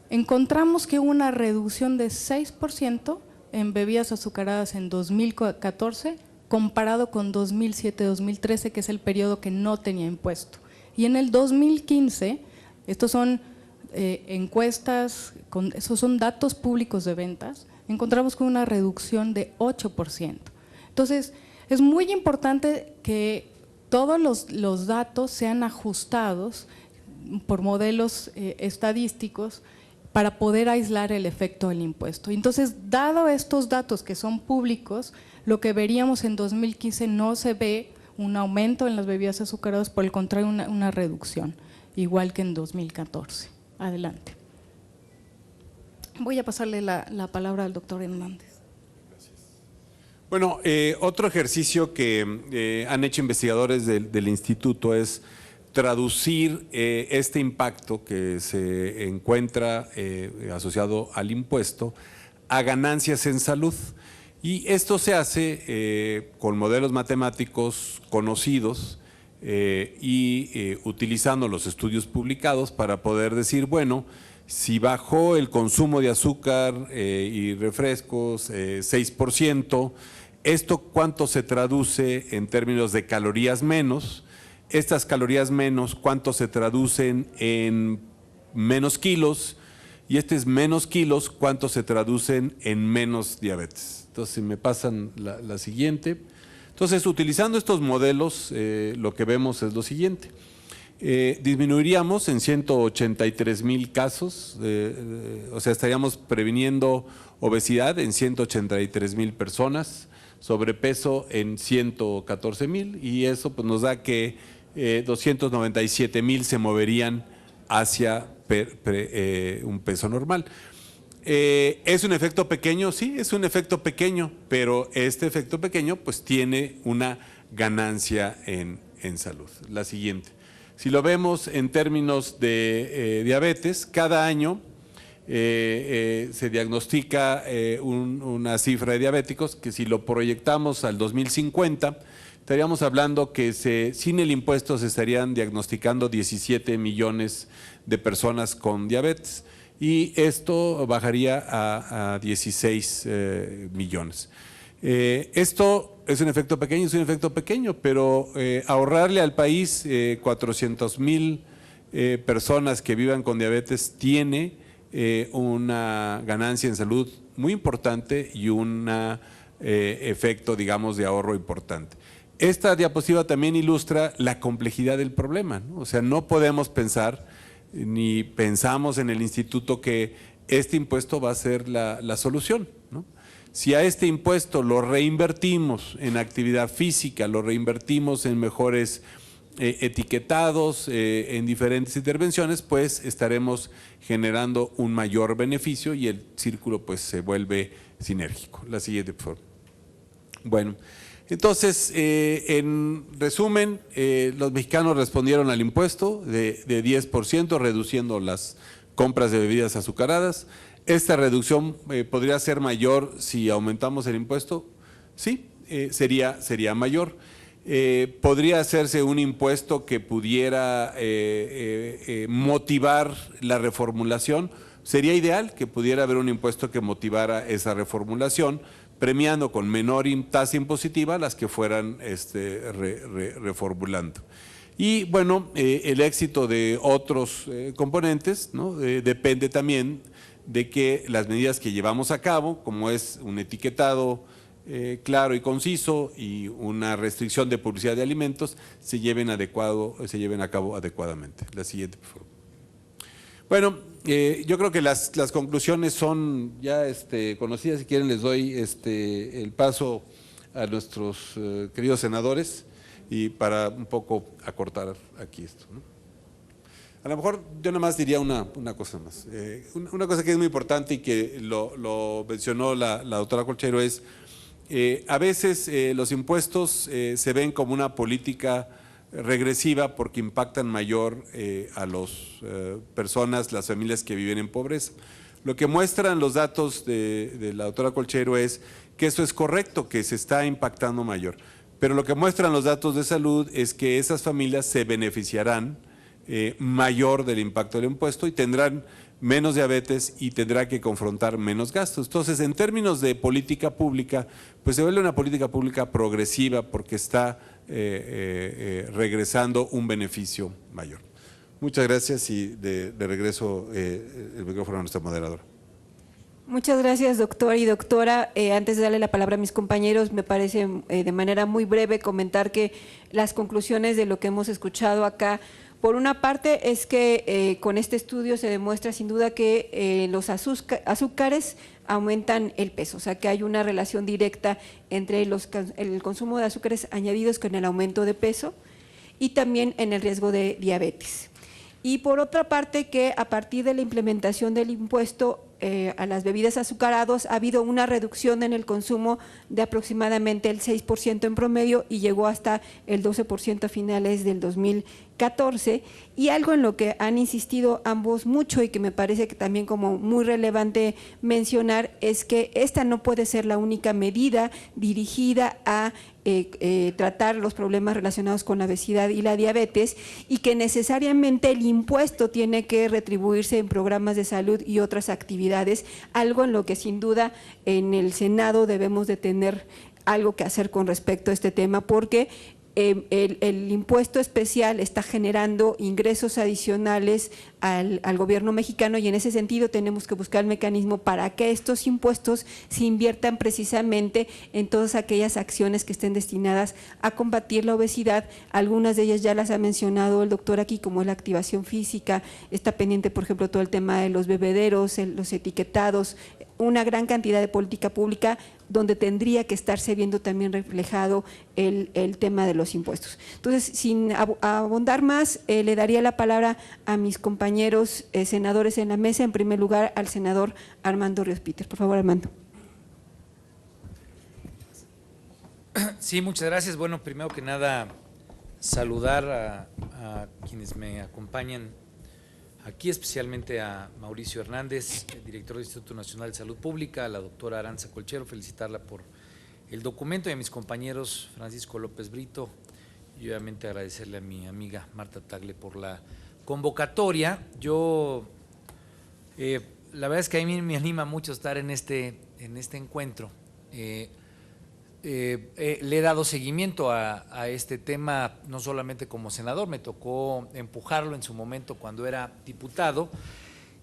encontramos que hubo una reducción de 6% en bebidas azucaradas en 2014 comparado con 2007-2013, que es el periodo que no tenía impuesto. Y en el 2015, estos son encuestas, esos son datos públicos de ventas, encontramos con una reducción de 8%. Entonces, es muy importante que todos los datos sean ajustados por modelos estadísticos para poder aislar el efecto del impuesto. Entonces, dado estos datos que son públicos, lo que veríamos en 2015 no se ve un aumento en las bebidas azucaradas, por el contrario, una reducción, igual que en 2014. Adelante. Voy a pasarle la palabra al doctor Hernández. Bueno, otro ejercicio que han hecho investigadores del instituto es traducir este impacto que se encuentra asociado al impuesto a ganancias en salud. Y esto se hace con modelos matemáticos conocidos y utilizando los estudios publicados para poder decir, bueno, si bajó el consumo de azúcar y refrescos 6%, ¿esto cuánto se traduce en términos de calorías menos? Estas calorías menos, ¿cuánto se traducen en menos kilos? Y menos kilos, ¿cuánto se traducen en menos diabetes? Entonces, si me pasan la siguiente. Entonces, utilizando estos modelos, lo que vemos es lo siguiente. Disminuiríamos en 183,000 casos, o sea, estaríamos previniendo obesidad en 183,000 personas, sobrepeso en 114,000, y eso pues, nos da que 297,000 se moverían hacia un peso normal. ¿Es un efecto pequeño? Sí, es un efecto pequeño, pero este efecto pequeño pues tiene una ganancia en salud. La siguiente. Si lo vemos en términos de diabetes, cada año se diagnostica una cifra de diabéticos que si lo proyectamos al 2050, estaríamos hablando que sin el impuesto se estarían diagnosticando 17 millones de personas con diabetes y esto bajaría a 16 millones. Esto es un efecto pequeño, pero ahorrarle al país 400,000 personas que vivan con diabetes tiene una ganancia en salud muy importante y un efecto, digamos, de ahorro importante. Esta diapositiva también ilustra la complejidad del problema, ¿no? O sea, no podemos pensar, ni pensamos en el instituto que este impuesto va a ser la solución, ¿no? Si a este impuesto lo reinvertimos en actividad física, lo reinvertimos en mejores etiquetados, en diferentes intervenciones, pues estaremos generando un mayor beneficio y el círculo pues se vuelve sinérgico. La siguiente, por favor. Bueno, entonces, en resumen, los mexicanos respondieron al impuesto de 10%, reduciendo las compras de bebidas azucaradas. ¿Esta reducción podría ser mayor si aumentamos el impuesto? Sí, sería mayor. ¿Podría hacerse un impuesto que pudiera motivar la reformulación? Sería ideal que pudiera haber un impuesto que motivara esa reformulación, premiando con menor tasa impositiva las que fueran reformulando. Y bueno, el éxito de otros componentes, ¿no? Depende también de que las medidas que llevamos a cabo, como es un etiquetado claro y conciso y una restricción de publicidad de alimentos, se lleven a cabo adecuadamente. La siguiente, por favor. Bueno, yo creo que las conclusiones son ya conocidas. Si quieren les doy el paso a nuestros queridos senadores y para un poco acortar aquí esto, ¿no? A lo mejor yo nada más diría una cosa más. Una cosa que es muy importante y que lo mencionó la doctora Colchero es, a veces los impuestos se ven como una política regresiva porque impactan mayor a las personas, las familias que viven en pobreza. Lo que muestran los datos de la doctora Colchero es que eso es correcto, que se está impactando mayor. Pero lo que muestran los datos de salud es que esas familias se beneficiarán mayor del impacto del impuesto y tendrán menos diabetes y tendrá que confrontar menos gastos. Entonces, en términos de política pública, pues se vuelve una política pública progresiva porque está regresando un beneficio mayor. Muchas gracias y de regreso el micrófono a nuestra moderadora. Muchas gracias, doctor y doctora. Antes de darle la palabra a mis compañeros, me parece de manera muy breve comentar que las conclusiones de lo que hemos escuchado acá, por una parte es que con este estudio se demuestra sin duda que los azúcares aumentan el peso, o sea que hay una relación directa entre el consumo de azúcares añadidos con el aumento de peso y también en el riesgo de diabetes. Y por otra parte que a partir de la implementación del impuesto a las bebidas azucaradas ha habido una reducción en el consumo de aproximadamente el 6% en promedio y llegó hasta el 12% a finales del 2014, y algo en lo que han insistido ambos mucho y que me parece que también como muy relevante mencionar es que esta no puede ser la única medida dirigida a tratar los problemas relacionados con la obesidad y la diabetes, y que necesariamente el impuesto tiene que retribuirse en programas de salud y otras actividades, algo en lo que sin duda en el Senado debemos de tener algo que hacer con respecto a este tema, porque el impuesto especial está generando ingresos adicionales al gobierno mexicano, y en ese sentido tenemos que buscar el mecanismo para que estos impuestos se inviertan precisamente en todas aquellas acciones que estén destinadas a combatir la obesidad. Algunas de ellas ya las ha mencionado el doctor aquí, como la activación física, está pendiente por ejemplo todo el tema de los bebederos, los etiquetados, una gran cantidad de política pública donde tendría que estarse viendo también reflejado el tema de los impuestos. Entonces, sin abundar más, le daría la palabra a mis compañeros senadores en la mesa, en primer lugar al senador Armando Ríos Peters. Por favor, Armando. Sí, muchas gracias. Bueno, primero que nada, saludar a quienes me acompañan aquí, especialmente a Mauricio Hernández, director del Instituto Nacional de Salud Pública, a la doctora Arantxa Colchero, felicitarla por el documento, y a mis compañeros Francisco López Brito, y obviamente agradecerle a mi amiga Marta Tagle por la convocatoria. Yo, la verdad es que a mí me anima mucho estar en este encuentro. Le he dado seguimiento a este tema no solamente como senador, me tocó empujarlo en su momento cuando era diputado,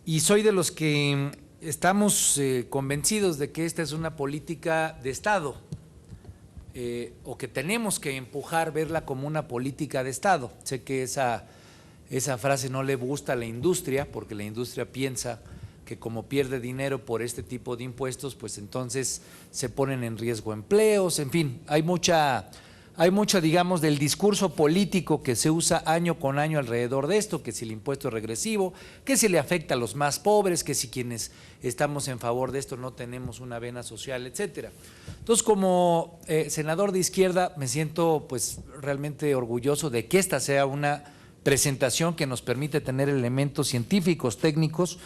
y soy de los que estamos convencidos de que esta es una política de Estado, o que tenemos que empujar, verla como una política de Estado. Sé que esa frase no le gusta a la industria, porque la industria piensa que como pierde dinero por este tipo de impuestos, pues entonces se ponen en riesgo empleos, en fin, hay mucha hay mucho, digamos, del discurso político que se usa año con año alrededor de esto, que si el impuesto es regresivo, que si le afecta a los más pobres, que si quienes estamos en favor de esto no tenemos una vena social, etcétera. Entonces, como senador de izquierda, me siento pues realmente orgulloso de que esta sea una presentación que nos permite tener elementos científicos, técnicos,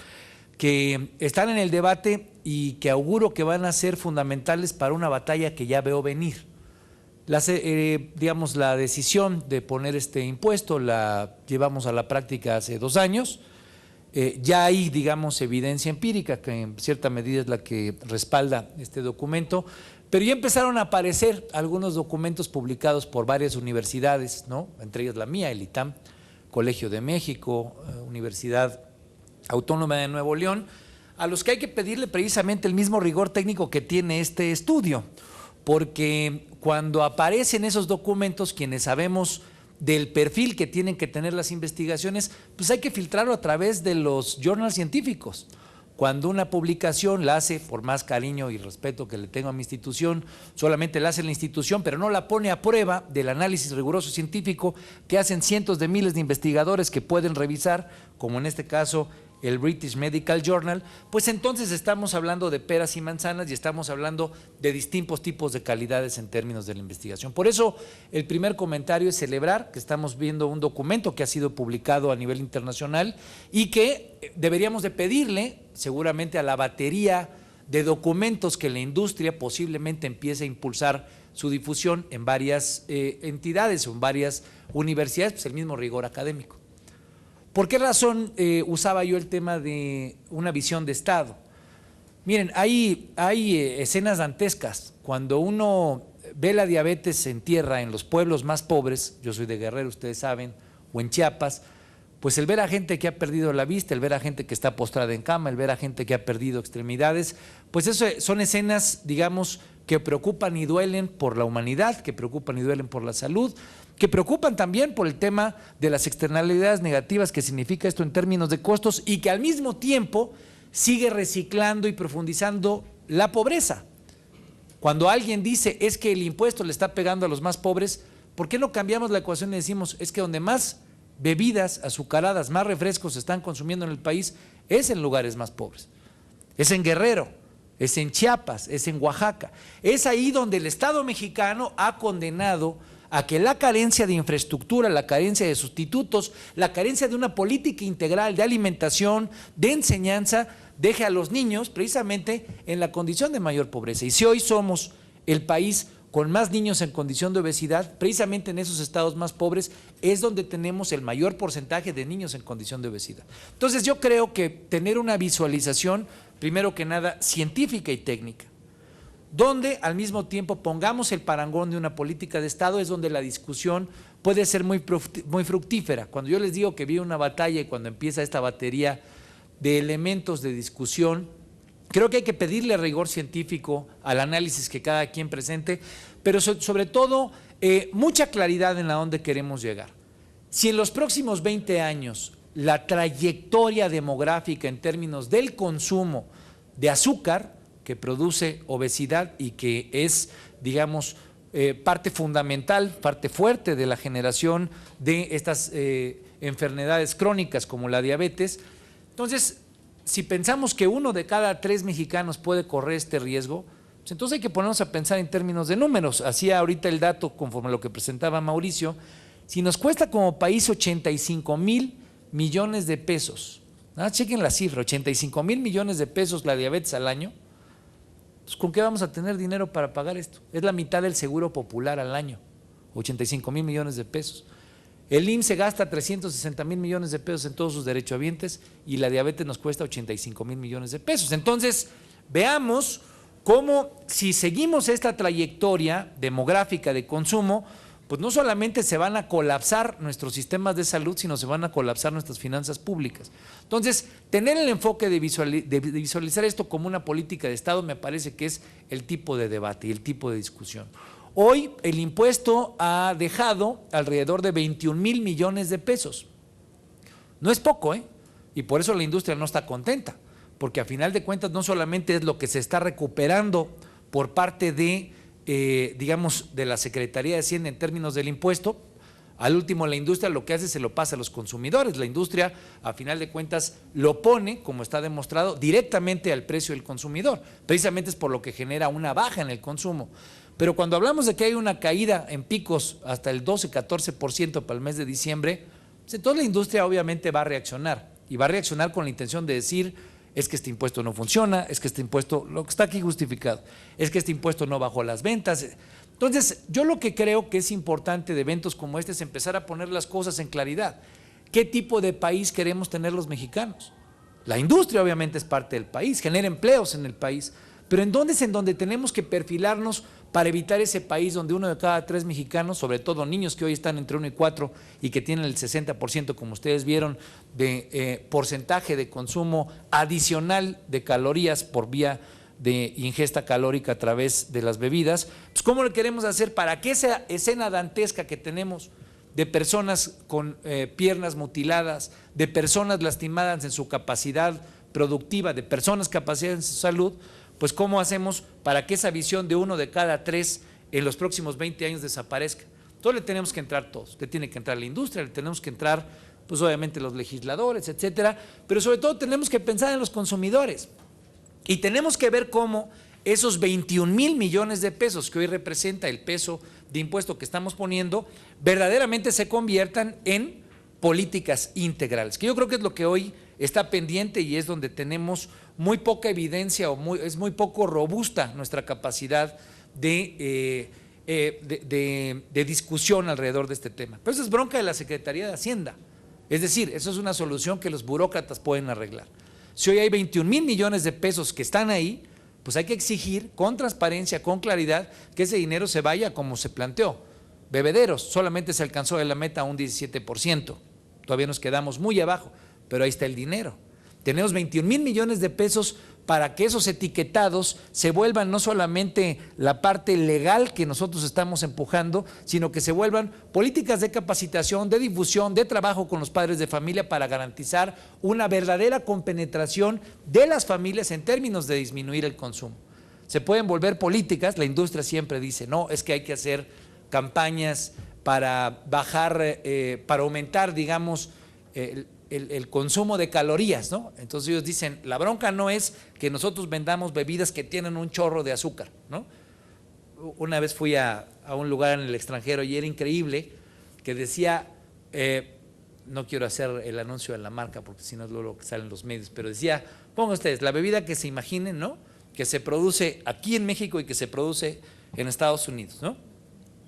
que están en el debate y que auguro que van a ser fundamentales para una batalla que ya veo venir. Digamos, la decisión de poner este impuesto la llevamos a la práctica hace 2 años. Ya hay, digamos, evidencia empírica que en cierta medida es la que respalda este documento, pero ya empezaron a aparecer algunos documentos publicados por varias universidades, ¿no? Entre ellas la mía, el ITAM, Colegio de México, Universidad Autónoma de Nuevo León, a los que hay que pedirle precisamente el mismo rigor técnico que tiene este estudio, porque cuando aparecen esos documentos, quienes sabemos del perfil que tienen que tener las investigaciones, pues hay que filtrarlo a través de los journals científicos. Cuando una publicación la hace, por más cariño y respeto que le tengo a mi institución, solamente la hace la institución, pero no la pone a prueba del análisis riguroso científico que hacen cientos de miles de investigadores que pueden revisar, como en este caso el British Medical Journal, pues entonces estamos hablando de peras y manzanas y estamos hablando de distintos tipos de calidades en términos de la investigación. Por eso el primer comentario es celebrar que estamos viendo un documento que ha sido publicado a nivel internacional y que deberíamos de pedirle seguramente a la batería de documentos que la industria posiblemente empiece a impulsar su difusión en varias entidades o en varias universidades, pues el mismo rigor académico. ¿Por qué razón usaba yo el tema de una visión de Estado? Miren, hay escenas dantescas. Cuando uno ve la diabetes en tierra en los pueblos más pobres, yo soy de Guerrero, ustedes saben, o en Chiapas, pues el ver a gente que ha perdido la vista, el ver a gente que está postrada en cama, el ver a gente que ha perdido extremidades, pues eso son escenas, digamos, que preocupan y duelen por la humanidad, que preocupan y duelen por la salud, que preocupan también por el tema de las externalidades negativas que significa esto en términos de costos y que al mismo tiempo sigue reciclando y profundizando la pobreza. Cuando alguien dice es que el impuesto le está pegando a los más pobres, ¿por qué no cambiamos la ecuación y decimos es que donde más bebidas azucaradas, más refrescos se están consumiendo en el país es en lugares más pobres? Es en Guerrero, es en Chiapas, es en Oaxaca. Es ahí donde el Estado mexicano ha condenado a que la carencia de infraestructura, la carencia de sustitutos, la carencia de una política integral de alimentación, de enseñanza, deje a los niños precisamente en la condición de mayor pobreza. Y si hoy somos el país con más niños en condición de obesidad, precisamente en esos estados más pobres es donde tenemos el mayor porcentaje de niños en condición de obesidad. Entonces yo creo que tener una visualización, primero que nada, científica y técnica, donde al mismo tiempo pongamos el parangón de una política de Estado, es donde la discusión puede ser muy fructífera. Cuando yo les digo que viene una batalla y cuando empieza esta batería de elementos de discusión, creo que hay que pedirle rigor científico al análisis que cada quien presente, pero sobre todo mucha claridad en la dónde queremos llegar. Si en los próximos 20 años la trayectoria demográfica en términos del consumo de azúcar, que produce obesidad y que es, digamos, parte fundamental, parte fuerte de la generación de estas enfermedades crónicas como la diabetes. Entonces, si pensamos que 1 de cada 3 mexicanos puede correr este riesgo, pues entonces hay que ponernos a pensar en términos de números. Hacía ahorita el dato conforme a lo que presentaba Mauricio, si nos cuesta como país 85,000 millones de pesos, chequen la cifra, 85,000 millones de pesos la diabetes al año, ¿con qué vamos a tener dinero para pagar esto? Es la mitad del seguro popular al año, 85,000 millones de pesos. El IMSS se gasta 360,000 millones de pesos en todos sus derechohabientes y la diabetes nos cuesta 85,000 millones de pesos. Entonces, veamos cómo si seguimos esta trayectoria demográfica de consumo, pues no solamente se van a colapsar nuestros sistemas de salud, sino se van a colapsar nuestras finanzas públicas. Entonces, tener el enfoque de visualizar esto como una política de Estado me parece que es el tipo de debate y el tipo de discusión. Hoy el impuesto ha dejado alrededor de 21,000 millones de pesos. No es poco, y por eso la industria no está contenta, porque a final de cuentas no solamente es lo que se está recuperando por parte de digamos, de la Secretaría de Hacienda en términos del impuesto. Al último, la industria lo que hace se lo pasa a los consumidores. La industria, a final de cuentas, lo pone, como está demostrado, directamente al precio del consumidor. Precisamente es por lo que genera una baja en el consumo. Pero cuando hablamos de que hay una caída en picos hasta el 12-14% para el mes de diciembre, pues entonces la industria obviamente va a reaccionar. Y va a reaccionar con la intención de decir, es que este impuesto no funciona, es que este impuesto, lo que está aquí justificado, es que este impuesto no bajó las ventas. Entonces, yo lo que creo que es importante de eventos como este es empezar a poner las cosas en claridad. ¿Qué tipo de país queremos tener los mexicanos? La industria obviamente es parte del país, genera empleos en el país, pero ¿en dónde es en donde tenemos que perfilarnos para evitar ese país donde 1 de cada 3 mexicanos, sobre todo niños que hoy están entre 1 y 4 y que tienen el 60%, como ustedes vieron, de porcentaje de consumo adicional de calorías por vía de ingesta calórica a través de las bebidas? Pues ¿cómo lo queremos hacer para que esa escena dantesca que tenemos de personas con piernas mutiladas, de personas lastimadas en su capacidad productiva, de personas capacitadas en su salud, pues cómo hacemos para que esa visión de 1 de cada 3 en los próximos 20 años desaparezca? Entonces le tenemos que entrar todos, le tiene que entrar la industria, le tenemos que entrar pues obviamente los legisladores, etcétera, pero sobre todo tenemos que pensar en los consumidores. Y tenemos que ver cómo esos 21,000 millones de pesos que hoy representa el peso de impuesto que estamos poniendo, verdaderamente se conviertan en políticas integrales, que yo creo que es lo que hoy está pendiente y es donde tenemos muy poca evidencia o es muy poco robusta nuestra capacidad de discusión alrededor de este tema. Pero eso es bronca de la Secretaría de Hacienda, es decir, eso es una solución que los burócratas pueden arreglar. Si hoy hay 21,000 millones de pesos que están ahí, pues hay que exigir con transparencia, con claridad, que ese dinero se vaya como se planteó. Bebederos, solamente se alcanzó de la meta a un 17%, todavía nos quedamos muy abajo, pero ahí está el dinero. Tenemos 21,000 millones de pesos para que esos etiquetados se vuelvan no solamente la parte legal que nosotros estamos empujando, sino que se vuelvan políticas de capacitación, de difusión, de trabajo con los padres de familia para garantizar una verdadera compenetración de las familias en términos de disminuir el consumo. Se pueden volver políticas, la industria siempre dice, no, es que hay que hacer campañas para bajar, para aumentar, digamos, el consumo de calorías, ¿no? Entonces ellos dicen, la bronca no es que nosotros vendamos bebidas que tienen un chorro de azúcar, ¿no? Una vez fui a un lugar en el extranjero y era increíble que decía, no quiero hacer el anuncio de la marca porque si no es lo que sale en los medios, pero decía, pongan ustedes, la bebida que se imaginen, ¿no? Que se produce aquí en México y que se produce en Estados Unidos, ¿no?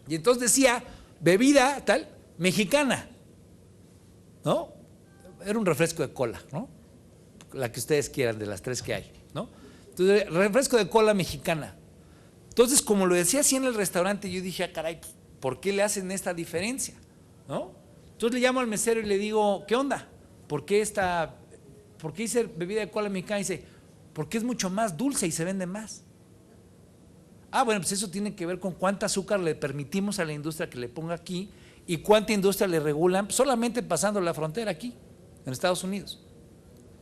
Y entonces decía, bebida tal, mexicana, ¿no? Era un refresco de cola, ¿no? La que ustedes quieran, de las 3 que hay, ¿no? Entonces, refresco de cola mexicana. Entonces, como lo decía así en el restaurante, yo dije, ah, caray, ¿por qué le hacen esta diferencia? ¿No? Entonces le llamo al mesero y le digo, ¿qué onda? ¿Por qué dice bebida de cola mexicana? Y dice, porque es mucho más dulce y se vende más. Ah, bueno, pues eso tiene que ver con cuánta azúcar le permitimos a la industria que le ponga aquí y cuánta industria le regulan solamente pasando la frontera aquí, en Estados Unidos.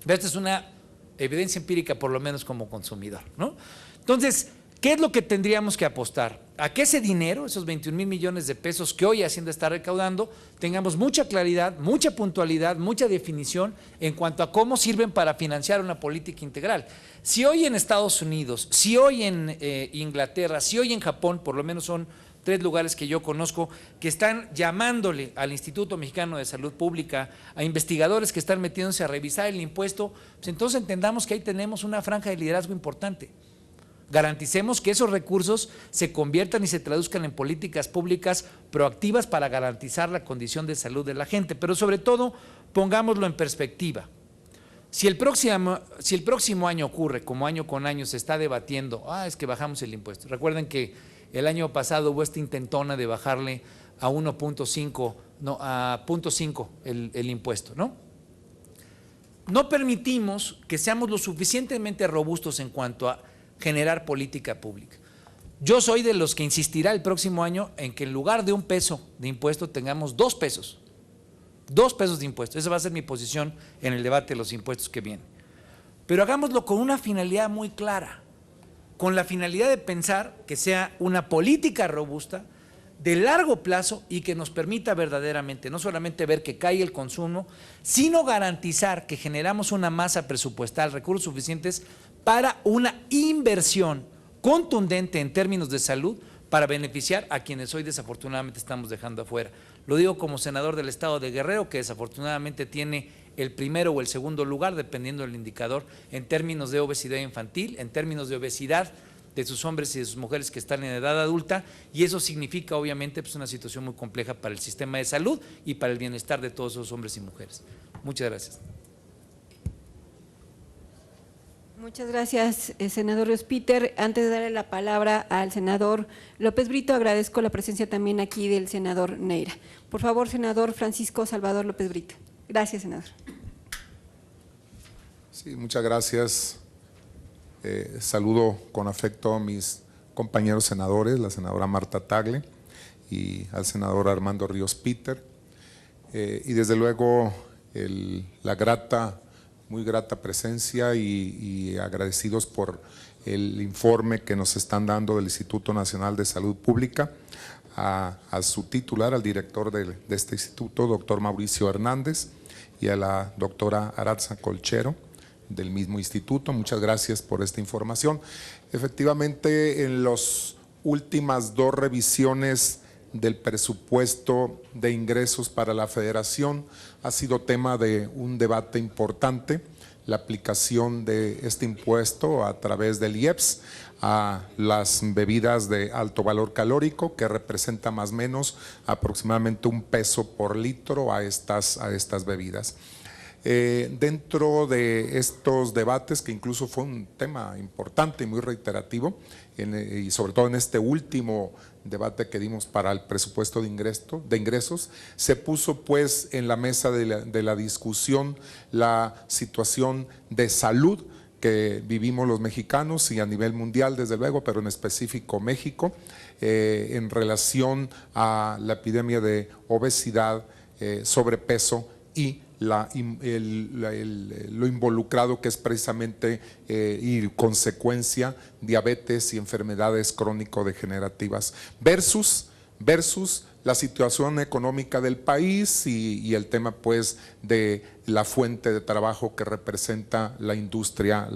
Esta es una evidencia empírica, por lo menos como consumidor, ¿no? Entonces, ¿qué es lo que tendríamos que apostar? A que ese dinero, esos 21,000 millones de pesos que hoy Hacienda está recaudando, tengamos mucha claridad, mucha puntualidad, mucha definición en cuanto a cómo sirven para financiar una política integral. Si hoy en Estados Unidos, si hoy en Inglaterra, si hoy en Japón, por lo menos son 3 lugares que yo conozco, que están llamándole al Instituto Mexicano de Salud Pública, a investigadores que están metiéndose a revisar el impuesto, pues entonces entendamos que ahí tenemos una franja de liderazgo importante. Garanticemos que esos recursos se conviertan y se traduzcan en políticas públicas proactivas para garantizar la condición de salud de la gente, pero sobre todo pongámoslo en perspectiva. Si el próximo año ocurre, como año con año se está debatiendo, es que bajamos el impuesto. Recuerden que el año pasado hubo esta intentona de bajarle a 1.5, no, a 0.5 el impuesto, ¿no? No permitimos que seamos lo suficientemente robustos en cuanto a generar política pública. Yo soy de los que insistirá el próximo año en que en lugar de 1 peso de impuesto tengamos 2 pesos. 2 pesos de impuesto. Esa va a ser mi posición en el debate de los impuestos que viene. Pero hagámoslo con una finalidad muy clara. con la finalidad de pensar que sea una política robusta, de largo plazo y que nos permita verdaderamente no solamente ver que cae el consumo, sino garantizar que generamos una masa presupuestal, recursos suficientes para una inversión contundente en términos de salud para beneficiar a quienes hoy desafortunadamente estamos dejando afuera. Lo digo como senador del estado de Guerrero, que desafortunadamente tiene el primero o el segundo lugar, dependiendo del indicador, en términos de obesidad infantil, en términos de obesidad de sus hombres y de sus mujeres que están en edad adulta, y eso significa obviamente pues una situación muy compleja para el sistema de salud y para el bienestar de todos esos hombres y mujeres. Muchas gracias. Muchas gracias, senador Ríos Peter. Antes de darle la palabra al senador López Brito, agradezco la presencia también aquí del senador Neira. Por favor, senador Francisco Salvador López Brito. Gracias, senador. Sí, muchas gracias. Saludo con afecto a mis compañeros senadores, la senadora Marta Tagle y al senador Armando Ríos Peter, y desde luego la muy grata presencia y agradecidos por el informe que nos están dando del Instituto Nacional de Salud Pública, a su titular, al director de este instituto, doctor Mauricio Hernández, y a la doctora Aratza Colchero, del mismo instituto. Muchas gracias por esta información. Efectivamente, en las últimas 2 revisiones del presupuesto de ingresos para la Federación ha sido tema de un debate importante, la aplicación de este impuesto a través del IEPS a las bebidas de alto valor calórico, que representa más o menos aproximadamente $1 por litro a estas bebidas. Dentro de estos debates, que incluso fue un tema importante y muy reiterativo, y sobre todo en este último debate que dimos para el presupuesto de ingresos, se puso pues en la mesa de la discusión la situación de salud que vivimos los mexicanos y a nivel mundial desde luego, pero en específico México, en relación a la epidemia de obesidad, sobrepeso y lo involucrado que es precisamente y consecuencia diabetes y enfermedades crónico-degenerativas versus la situación económica del país y el tema pues de la fuente de trabajo que representa la industria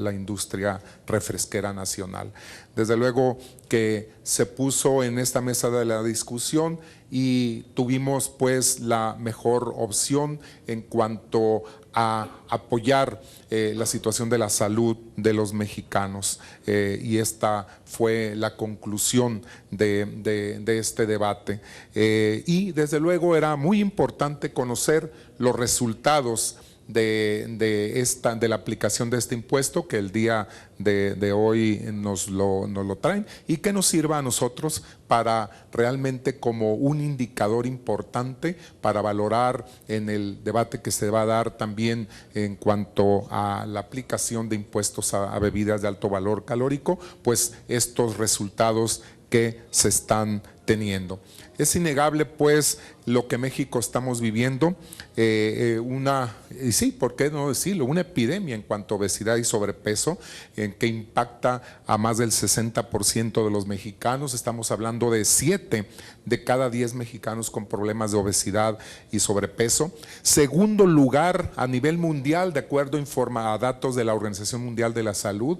refresquera nacional. Desde luego que se puso en esta mesa de la discusión y tuvimos pues la mejor opción en cuanto a apoyar la situación de la salud de los mexicanos, y esta fue la conclusión de este debate, y desde luego era muy importante conocer los resultados de la aplicación de este impuesto, que el día de hoy nos lo traen, y que nos sirva a nosotros para realmente como un indicador importante para valorar en el debate que se va a dar también en cuanto a la aplicación de impuestos a bebidas de alto valor calórico, pues estos resultados que se están teniendo. Es innegable pues lo que México estamos viviendo, y sí, ¿por qué no decirlo? Una epidemia en cuanto a obesidad y sobrepeso que impacta a más del 60% de los mexicanos. Estamos hablando de 7 de cada 10 mexicanos con problemas de obesidad y sobrepeso. Segundo lugar a nivel mundial, de acuerdo a datos de la Organización Mundial de la Salud,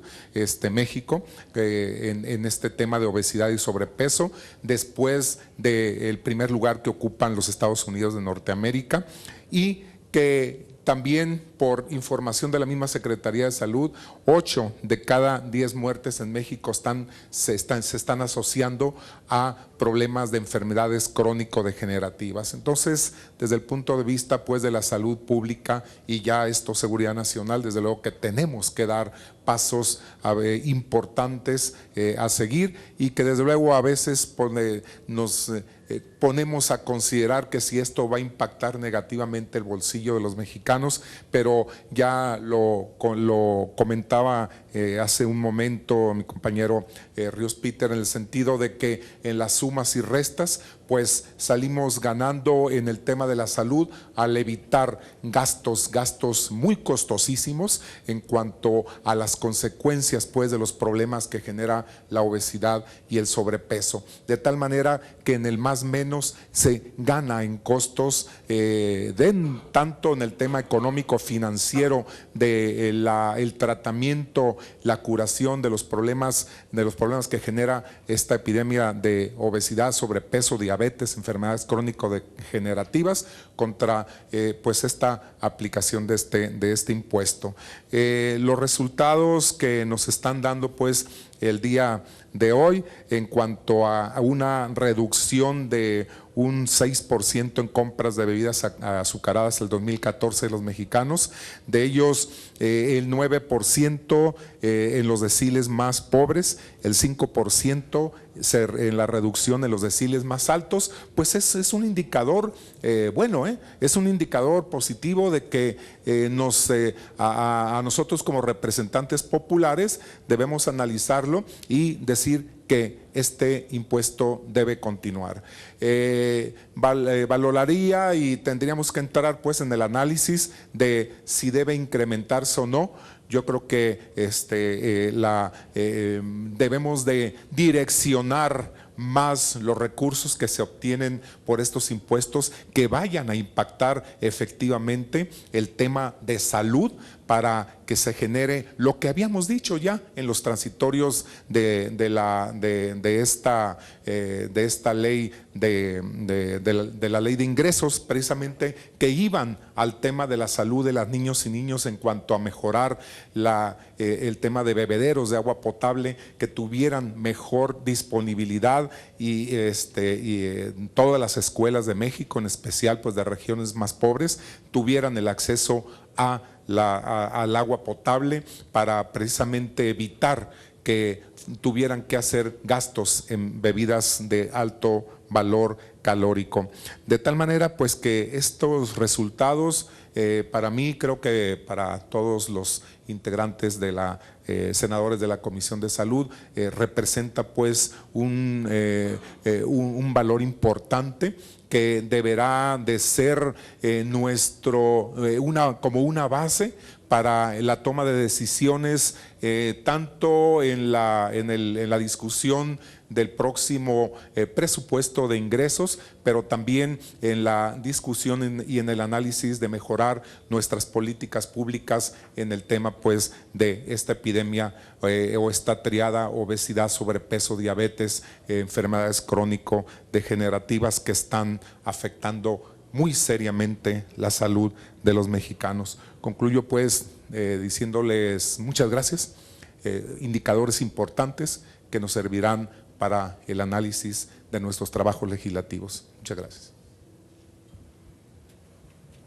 México, en este tema de obesidad y sobrepeso, después del primer lugar que ocupan los Estados Unidos de Norteamérica, y que también por información de la misma Secretaría de Salud, 8 de cada 10 muertes en México se están asociando a problemas de enfermedades crónico-degenerativas. Entonces, desde el punto de vista pues de la salud pública y ya esto seguridad nacional, desde luego que tenemos que dar pasos importantes a seguir, y que desde luego a veces nos ponemos a considerar que si esto va a impactar negativamente el bolsillo de los mexicanos, pero ya lo comentaba hace un momento mi compañero Ríos Peter, en el sentido de que en las sumas y restas pues salimos ganando en el tema de la salud al evitar gastos muy costosísimos en cuanto a las consecuencias pues de los problemas que genera la obesidad y el sobrepeso, de tal manera que en el más menos se gana en costos tanto en el tema económico financiero de el tratamiento, la curación de los problemas que genera esta epidemia de obesidad, sobrepeso, diabetes, enfermedades crónico-degenerativas, contra pues esta aplicación de este impuesto. Los resultados que nos están dando pues el día de hoy en cuanto a una reducción de un 6% en compras de bebidas azucaradas el 2014 de los mexicanos, de ellos el 9% en los deciles más pobres, el 5% en la reducción en los deciles más altos, pues es un indicador bueno, es un indicador positivo de que a nosotros como representantes populares debemos analizarlo y decir que este impuesto debe continuar. Valoraría y tendríamos que entrar pues en el análisis de si debe incrementarse o no. Yo creo que debemos de direccionar más los recursos que se obtienen por estos impuestos que vayan a impactar efectivamente el tema de salud, para que se genere lo que habíamos dicho ya en los transitorios de esta ley de la ley de ingresos, precisamente que iban al tema de la salud de las niños y niños en cuanto a mejorar el tema de bebederos de agua potable, que tuvieran mejor disponibilidad y todas las escuelas de México, en especial pues de regiones más pobres, tuvieran el acceso al agua potable, para precisamente evitar que tuvieran que hacer gastos en bebidas de alto valor calórico. De tal manera pues que estos resultados para mí, creo que para todos los integrantes de senadores de la Comisión de Salud, representa pues un valor importante que deberá de ser como una base para la toma de decisiones, tanto en la discusión del próximo presupuesto de ingresos, pero también en la discusión y en el análisis de mejorar nuestras políticas públicas en el tema pues de esta epidemia o esta triada: obesidad, sobrepeso, diabetes, enfermedades crónico-degenerativas, que están afectando muy seriamente la salud de los mexicanos. Concluyo pues diciéndoles muchas gracias, indicadores importantes que nos servirán para el análisis de nuestros trabajos legislativos. Muchas gracias.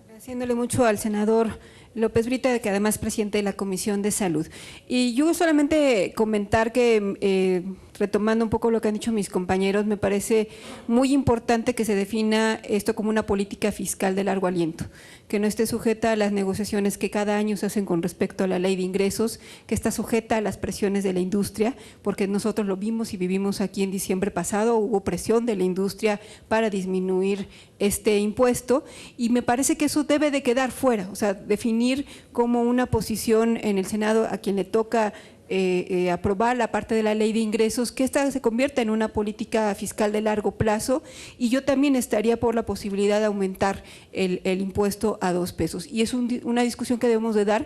Agradeciéndole mucho al senador López Brita, que además es presidente de la Comisión de Salud. Y yo solamente comentar que, retomando un poco lo que han dicho mis compañeros, me parece muy importante que se defina esto como una política fiscal de largo aliento, que no esté sujeta a las negociaciones que cada año se hacen con respecto a la ley de ingresos, que está sujeta a las presiones de la industria, porque nosotros lo vimos y vivimos aquí en diciembre pasado, hubo presión de la industria para disminuir este impuesto, y me parece que eso debe de quedar fuera, o sea, definir como una posición en el Senado a quien le toca aprobar la parte de la ley de ingresos, que esta se convierta en una política fiscal de largo plazo. Y yo también estaría por la posibilidad de aumentar el impuesto a 2 pesos, y es una discusión que debemos de dar,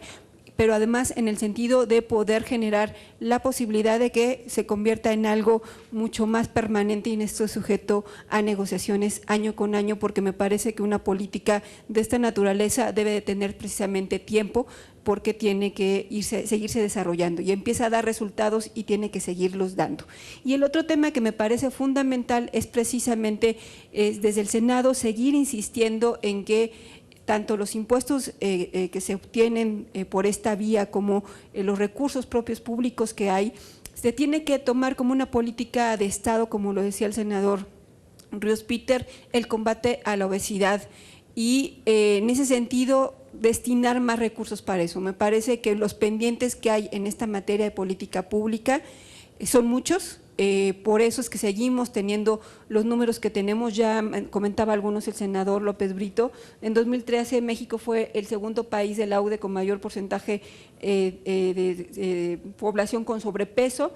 pero además en el sentido de poder generar la posibilidad de que se convierta en algo mucho más permanente y en esto es sujeto a negociaciones año con año, porque me parece que una política de esta naturaleza debe de tener precisamente tiempo, porque tiene que seguirse desarrollando y empieza a dar resultados y tiene que seguirlos dando. Y el otro tema que me parece fundamental es precisamente desde el Senado seguir insistiendo en que tanto los impuestos que se obtienen por esta vía como los recursos propios públicos que hay, se tiene que tomar como una política de Estado, como lo decía el senador Ríos Peter, el combate a la obesidad y en ese sentido destinar más recursos para eso. Me parece que los pendientes que hay en esta materia de política pública son muchos. Por eso es que seguimos teniendo los números que tenemos. Ya comentaba algunos el senador López Brito. En 2013 México fue el segundo país de la OCDE con mayor porcentaje de población con sobrepeso.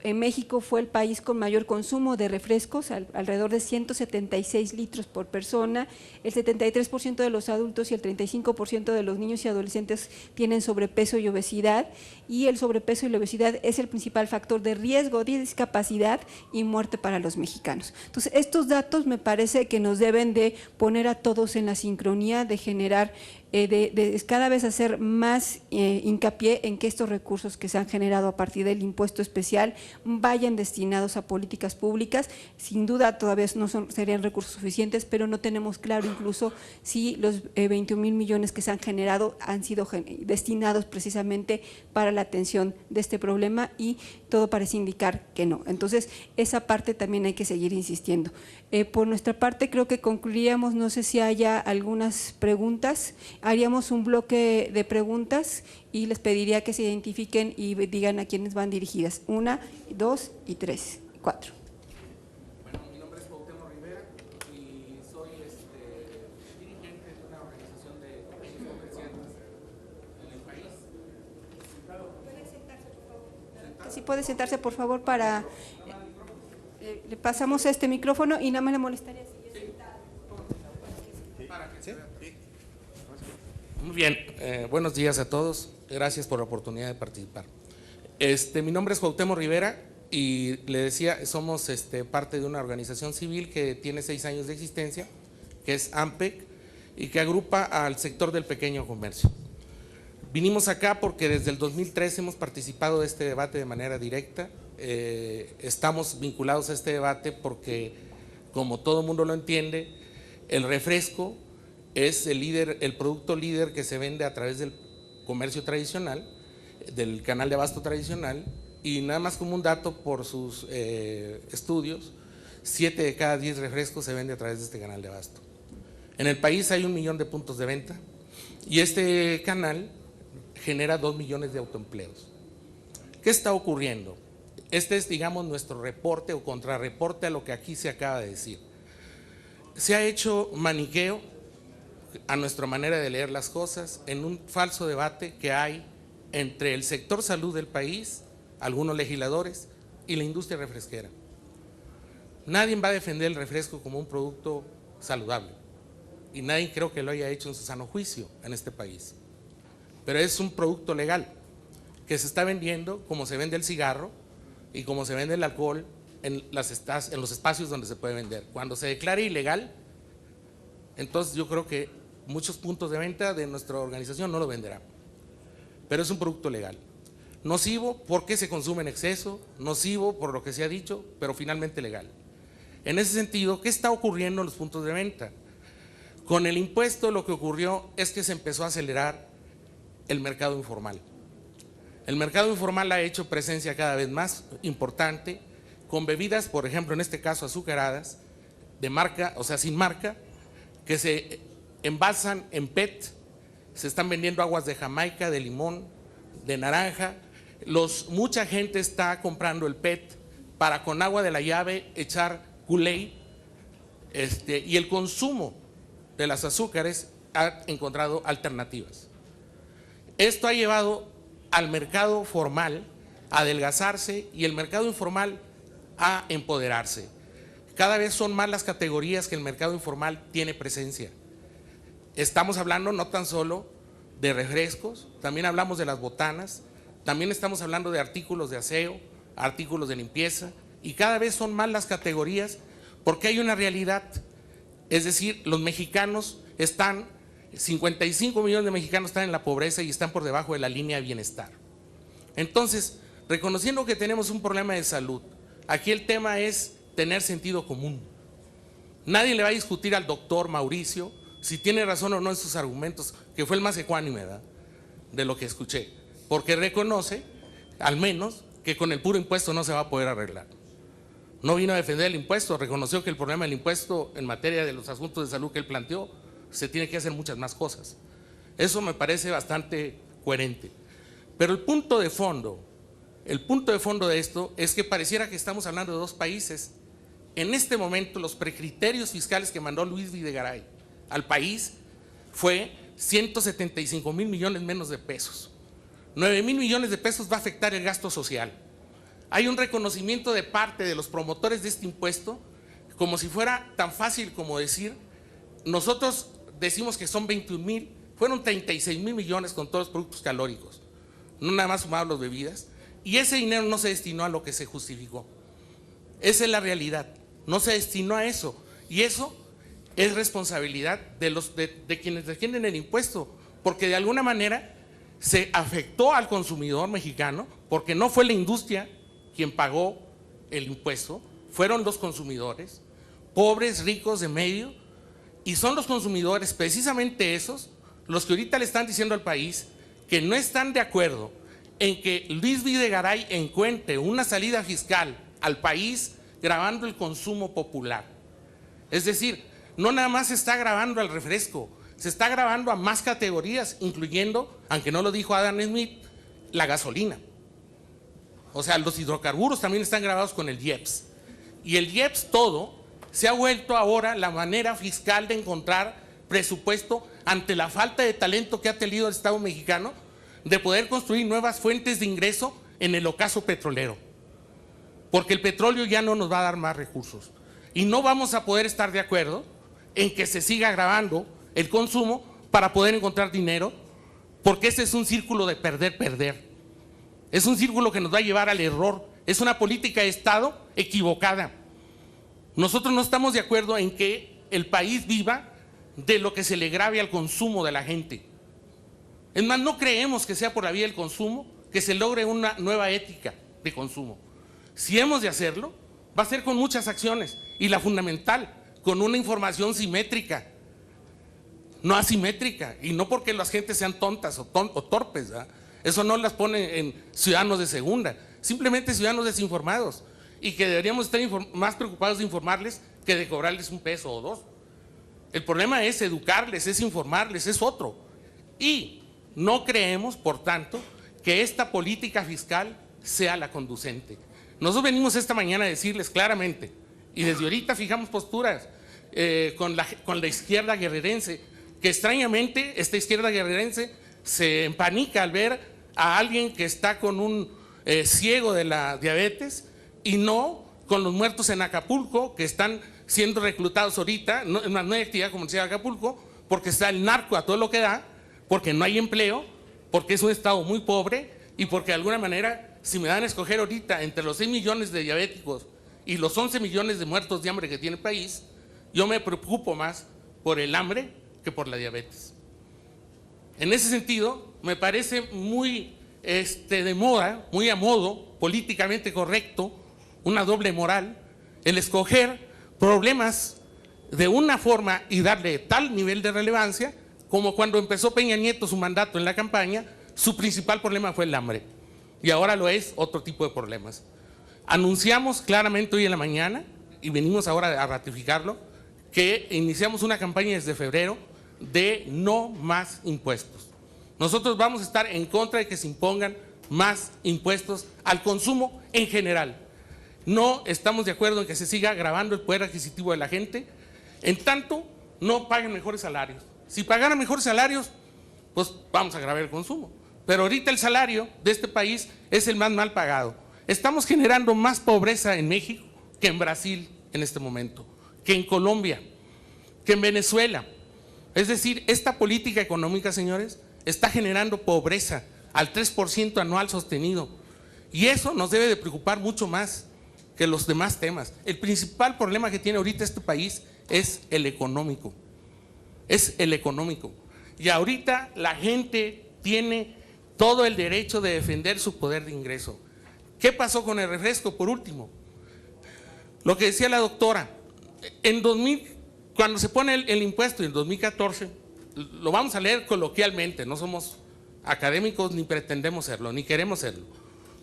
En México fue el país con mayor consumo de refrescos, alrededor de 176 litros por persona. El 73% de los adultos y el 35% de los niños y adolescentes tienen sobrepeso y obesidad, y el sobrepeso y la obesidad es el principal factor de riesgo de discapacidad y muerte para los mexicanos. Entonces, estos datos me parece que nos deben de poner a todos en la sincronía de generar de cada vez hacer más hincapié en que estos recursos que se han generado a partir del impuesto especial vayan destinados a políticas públicas. Sin duda todavía no serían recursos suficientes, pero no tenemos claro incluso si los 21,000 millones que se han generado han sido destinados precisamente para la atención de este problema, y todo parece indicar que no. Entonces, esa parte también hay que seguir insistiendo. Por nuestra parte, creo que concluiríamos, no sé si haya algunas preguntas. Haríamos un bloque de preguntas y les pediría que se identifiquen y digan a quiénes van dirigidas. 1, 2 y 3, 4. Bueno, mi nombre es Cuauhtémoc Rivera y soy dirigente de una organización de pequeños comerciantes en el país. Si puede sentarse, por favor, para… le pasamos este micrófono y nada más le molestaría si es sentado. Muy bien, buenos días a todos, gracias por la oportunidad de participar. Mi nombre es Cuauhtémoc Rivera y le decía, somos parte de una organización civil que tiene 6 años de existencia, que es AMPEC, y que agrupa al sector del pequeño comercio. Vinimos acá porque desde el 2013 hemos participado de este debate de manera directa. Estamos vinculados a este debate porque, como todo mundo lo entiende, el refresco es el producto líder que se vende a través del comercio tradicional, del canal de abasto tradicional, y nada más como un dato por sus estudios, 7 de cada 10 refrescos se vende a través de este canal de abasto. En el país hay 1 millón de puntos de venta y este canal genera 2 millones de autoempleos. ¿Qué está ocurriendo? Este es, digamos, nuestro reporte o contrarreporte a lo que aquí se acaba de decir. Se ha hecho maniqueo a nuestra manera de leer las cosas en un falso debate que hay entre el sector salud del país, algunos legisladores, y la industria refresquera. Nadie va a defender el refresco como un producto saludable y nadie creo que lo haya hecho en su sano juicio en este país, pero es un producto legal que se está vendiendo como se vende el cigarro y como se vende el alcohol en los espacios donde se puede vender. Cuando se declare ilegal, entonces yo creo que muchos puntos de venta de nuestra organización no lo venderán, pero es un producto legal. Nocivo porque se consume en exceso, nocivo por lo que se ha dicho, pero finalmente legal. En ese sentido, ¿qué está ocurriendo en los puntos de venta? Con el impuesto lo que ocurrió es que se empezó a acelerar el mercado informal. El mercado informal ha hecho presencia cada vez más importante con bebidas, por ejemplo, en este caso azucaradas, de marca, o sea, sin marca, que se envasan en PET, se están vendiendo aguas de Jamaica, de limón, de naranja. Mucha gente está comprando el PET para con agua de la llave echar Kool-Aid, y el consumo de las azúcares ha encontrado alternativas. Esto ha llevado al mercado formal a adelgazarse y el mercado informal a empoderarse. Cada vez son más las categorías que el mercado informal tiene presencia. Estamos hablando no tan solo de refrescos, también hablamos de las botanas, también estamos hablando de artículos de aseo, artículos de limpieza, y cada vez son más las categorías porque hay una realidad. Es decir, los mexicanos 55 millones de mexicanos están en la pobreza y están por debajo de la línea de bienestar. Entonces, reconociendo que tenemos un problema de salud, aquí el tema es tener sentido común. Nadie le va a discutir al doctor Mauricio si tiene razón o no en sus argumentos, que fue el más ecuánime, ¿verdad?, de lo que escuché, porque reconoce, al menos, que con el puro impuesto no se va a poder arreglar. No vino a defender el impuesto, reconoció que el problema del impuesto en materia de los asuntos de salud que él planteó se tiene que hacer muchas más cosas. Eso me parece bastante coherente. Pero el punto de fondo de esto es que pareciera que estamos hablando de dos países. En este momento, los precriterios fiscales que mandó Luis Videgaray al país fue 175,000 millones menos de pesos. 9,000 millones de pesos va a afectar el gasto social. Hay un reconocimiento de parte de los promotores de este impuesto, como si fuera tan fácil como decir, nosotros decimos que son 21,000, fueron 36,000 millones con todos los productos calóricos, no nada más sumados las bebidas, y ese dinero no se destinó a lo que se justificó. Esa es la realidad, no se destinó a eso, y eso es responsabilidad de quienes defienden el impuesto, porque de alguna manera se afectó al consumidor mexicano, porque no fue la industria quien pagó el impuesto, fueron los consumidores, pobres, ricos, de medio, y son los consumidores, precisamente esos, los que ahorita le están diciendo al país que no están de acuerdo en que Luis Videgaray encuentre una salida fiscal al país gravando el consumo popular. Es decir, no nada más se está gravando al refresco, se está gravando a más categorías, incluyendo, aunque no lo dijo Adam Smith, la gasolina. O sea, los hidrocarburos también están gravados con el IEPS. Y el IEPS todo se ha vuelto ahora la manera fiscal de encontrar presupuesto ante la falta de talento que ha tenido el Estado mexicano de poder construir nuevas fuentes de ingreso en el ocaso petrolero. Porque el petróleo ya no nos va a dar más recursos. Y no vamos a poder estar de acuerdo en que se siga agravando el consumo para poder encontrar dinero, porque ese es un círculo de perder. Es un círculo que nos va a llevar al error. Es una política de Estado equivocada. Nosotros no estamos de acuerdo en que el país viva de lo que se le grave al consumo de la gente. Es más, no creemos que sea por la vía del consumo que se logre una nueva ética de consumo. Si hemos de hacerlo, va a ser con muchas acciones, y la fundamental, con una información simétrica, no asimétrica, y no porque las gentes sean tontas o torpes, ¿verdad? Eso no las pone en ciudadanos de segunda, simplemente ciudadanos desinformados, y que deberíamos estar más preocupados de informarles que de cobrarles un peso o dos. El problema es educarles, es informarles, es otro. Y no creemos, por tanto, que esta política fiscal sea la conducente. Nosotros venimos esta mañana a decirles claramente, y desde ahorita fijamos posturas con la izquierda guerrerense, que extrañamente esta izquierda guerrerense se empanica al ver a alguien que está con un ciego de la diabetes, y no con los muertos en Acapulco, que están siendo reclutados ahorita. No hay actividad comercial en Acapulco, porque está el narco a todo lo que da, porque no hay empleo, porque es un estado muy pobre, y porque de alguna manera, si me dan a escoger ahorita entre los 6 millones de diabéticos y los 11 millones de muertos de hambre que tiene el país, yo me preocupo más por el hambre que por la diabetes. En ese sentido, me parece muy de moda, muy a modo, políticamente correcto, una doble moral, el escoger problemas de una forma y darle tal nivel de relevancia como cuando empezó Peña Nieto su mandato en la campaña, su principal problema fue el hambre, y ahora lo es otro tipo de problemas. Anunciamos claramente hoy en la mañana, y venimos ahora a ratificarlo, que iniciamos una campaña desde febrero de no más impuestos. Nosotros vamos a estar en contra de que se impongan más impuestos al consumo en general. No estamos de acuerdo en que se siga agravando el poder adquisitivo de la gente, en tanto no paguen mejores salarios. Si pagaran mejores salarios, pues vamos a agravar el consumo. Pero ahorita el salario de este país es el más mal pagado. Estamos generando más pobreza en México que en Brasil en este momento, que en Colombia, que en Venezuela. Es decir, esta política económica, señores, está generando pobreza al 3% anual sostenido. Y eso nos debe de preocupar mucho más que los demás temas. El principal problema que tiene ahorita este país es el económico. Es el económico. Y ahorita la gente tiene todo el derecho de defender su poder de ingreso. ¿Qué pasó con el refresco? Por último, lo que decía la doctora, en 2000, cuando se pone el impuesto en 2014, lo vamos a leer coloquialmente, no somos académicos ni pretendemos serlo, ni queremos serlo.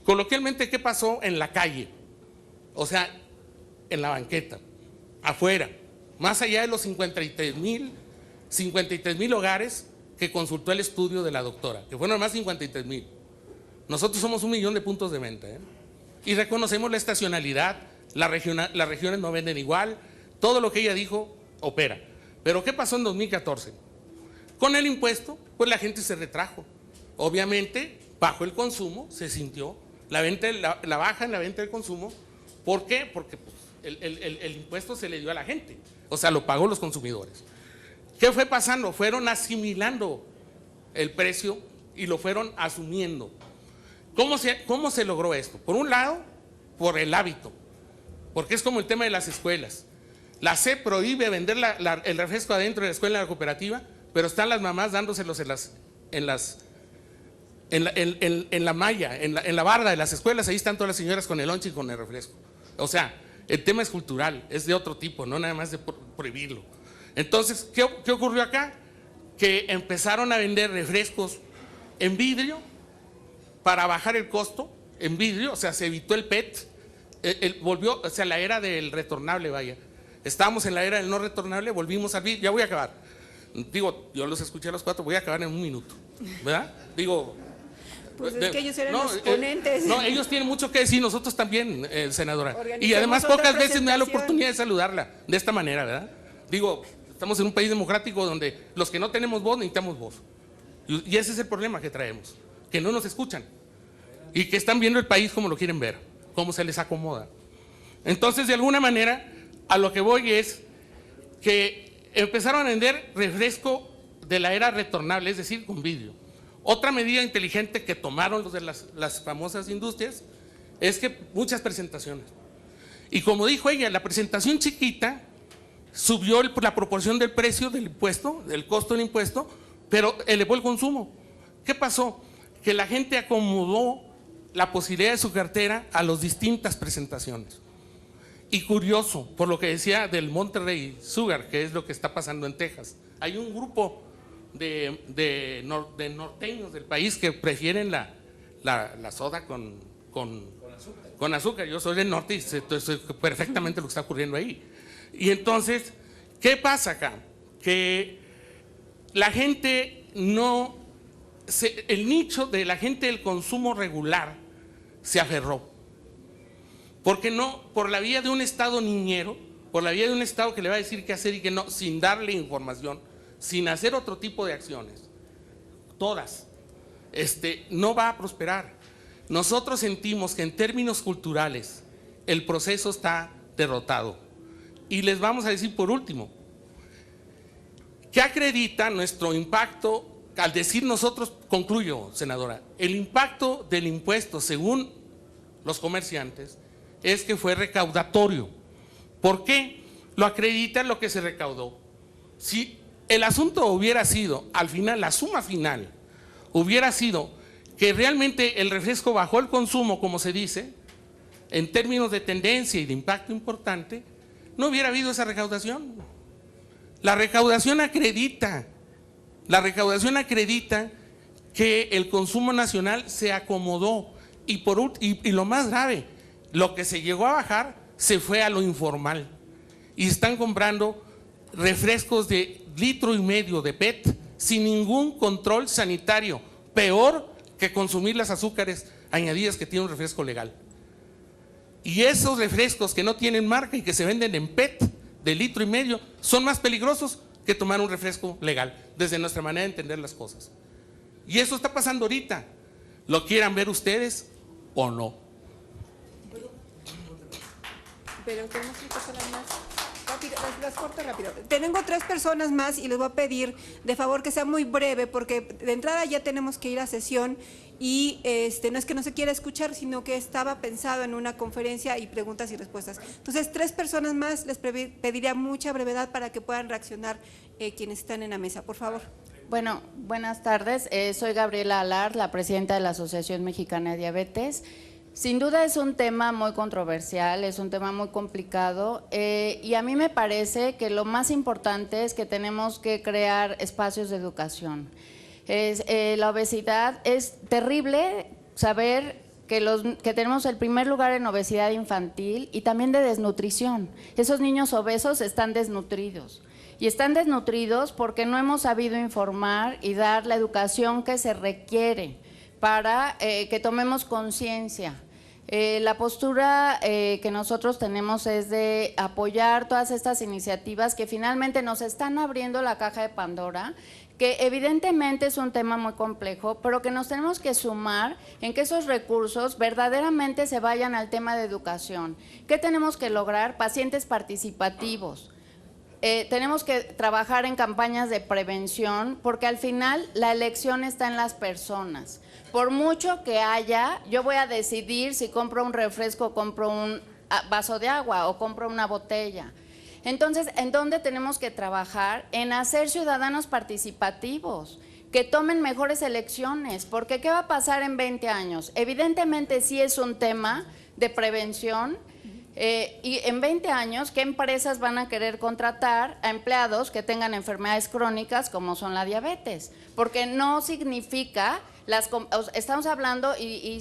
Coloquialmente, ¿qué pasó en la calle? O sea, en la banqueta, afuera, más allá de los 53,000 53,000 hogares que consultó el estudio de la doctora, que fueron más 53,000. Nosotros somos 1 millón de puntos de venta, ¿eh? Y reconocemos la estacionalidad, las regiones no venden igual, todo lo que ella dijo opera. Pero ¿qué pasó en 2014? Con el impuesto, pues la gente se retrajo. Obviamente, bajó el consumo, se sintió la baja en la venta del consumo. ¿Por qué? Porque pues, el impuesto se le dio a la gente, o sea, lo pagó los consumidores. ¿Qué fue pasando? Fueron asimilando el precio y lo fueron asumiendo. ¿Cómo se logró esto? Por un lado, por el hábito, porque es como el tema de las escuelas. La SEP prohíbe vender el refresco adentro de la escuela de la cooperativa, pero están las mamás dándoselos en la malla, en la barda de las escuelas. Ahí están todas las señoras con el lonche y con el refresco. O sea, el tema es cultural, es de otro tipo, no nada más de prohibirlo. Entonces, ¿qué ocurrió acá? Que empezaron a vender refrescos en vidrio para bajar el costo, en vidrio, o sea, se evitó el PET, volvió, o sea, la era del retornable, vaya. Estábamos en la era del no retornable, volvimos al vidrio, ya voy a acabar. Digo, yo los escuché a los 4, voy a acabar en 1 minuto, ¿verdad? Digo… Pues es que ellos eran los ponentes. No, ellos tienen mucho que decir, nosotros también, senadora. Y además pocas veces me da la oportunidad de saludarla de esta manera, ¿verdad? Digo, estamos en un país democrático donde los que no tenemos voz necesitamos voz. Y ese es el problema que traemos, que no nos escuchan y que están viendo el país como lo quieren ver, como se les acomoda. Entonces, de alguna manera, a lo que voy es que empezaron a vender refresco de la era retornable, es decir, con vidrio. Otra medida inteligente que tomaron los de las famosas industrias es que muchas presentaciones. Y como dijo ella, la presentación chiquita subió la proporción del precio del impuesto, del costo del impuesto, pero elevó el consumo. ¿Qué pasó? Que la gente acomodó la posibilidad de su cartera a las distintas presentaciones. Y curioso, por lo que decía del Monterrey Sugar, que es lo que está pasando en Texas. Hay un grupo de norteños del país que prefieren la soda con azúcar. Yo soy del norte y sé perfectamente lo que está ocurriendo ahí. Y entonces, ¿qué pasa acá? Que la gente el nicho de la gente del consumo regular se aferró. Porque no, por la vía de un Estado niñero, por la vía de un Estado que le va a decir qué hacer y qué no, sin darle información, sin hacer otro tipo de acciones, todas, no va a prosperar. Nosotros sentimos que en términos culturales el proceso está derrotado. Y les vamos a decir por último, ¿qué acredita nuestro impacto? Al decir nosotros, concluyo, senadora, el impacto del impuesto, según los comerciantes, es que fue recaudatorio. ¿Por qué? Lo acredita lo que se recaudó. Si el asunto hubiera sido, al final, la suma final, hubiera sido que realmente el refresco bajó el consumo, como se dice, en términos de tendencia y de impacto importante, no hubiera habido esa recaudación. La recaudación acredita que el consumo nacional se acomodó y lo más grave, lo que se llegó a bajar se fue a lo informal y están comprando refrescos de 1,5 litros de PET sin ningún control sanitario, peor que consumir las azúcares añadidas que tiene un refresco legal. Y esos refrescos que no tienen marca y que se venden en PET de 1,5 litros son más peligrosos que tomar un refresco legal, desde nuestra manera de entender las cosas. Y eso está pasando ahorita, lo quieran ver ustedes o no. Pero tenemos 3 personas más. Rápido, las corto rápido. Tengo 3 personas más y les voy a pedir de favor que sea muy breve porque de entrada ya tenemos que ir a sesión y no es que no se quiera escuchar, sino que estaba pensado en una conferencia y preguntas y respuestas. Entonces, 3 personas más, les pediría mucha brevedad para que puedan reaccionar quienes están en la mesa, por favor. Bueno, buenas tardes. Soy Gabriela Alar, la presidenta de la Asociación Mexicana de Diabetes. Sin duda es un tema muy controversial, es un tema muy complicado y a mí me parece que lo más importante es que tenemos que crear espacios de educación. La obesidad es terrible saber que tenemos el primer lugar en obesidad infantil y también de desnutrición. Esos niños obesos están desnutridos. y están desnutridos porque no hemos sabido informar y dar la educación que se requiere para que tomemos conciencia. La postura que nosotros tenemos es de apoyar todas estas iniciativas que finalmente nos están abriendo la caja de Pandora, que evidentemente es un tema muy complejo, pero que nos tenemos que sumar en que esos recursos verdaderamente se vayan al tema de educación. ¿Qué tenemos que lograr? Pacientes participativos. Tenemos que trabajar en campañas de prevención, porque al final la elección está en las personas. Por mucho que haya, yo voy a decidir si compro un refresco, compro un vaso de agua o compro una botella. Entonces, ¿en dónde tenemos que trabajar? En hacer ciudadanos participativos, que tomen mejores elecciones, porque ¿qué va a pasar en 20 años? Evidentemente sí es un tema de prevención, y en 20 años, ¿qué empresas van a querer contratar a empleados que tengan enfermedades crónicas como son la diabetes? Porque no significa, estamos hablando y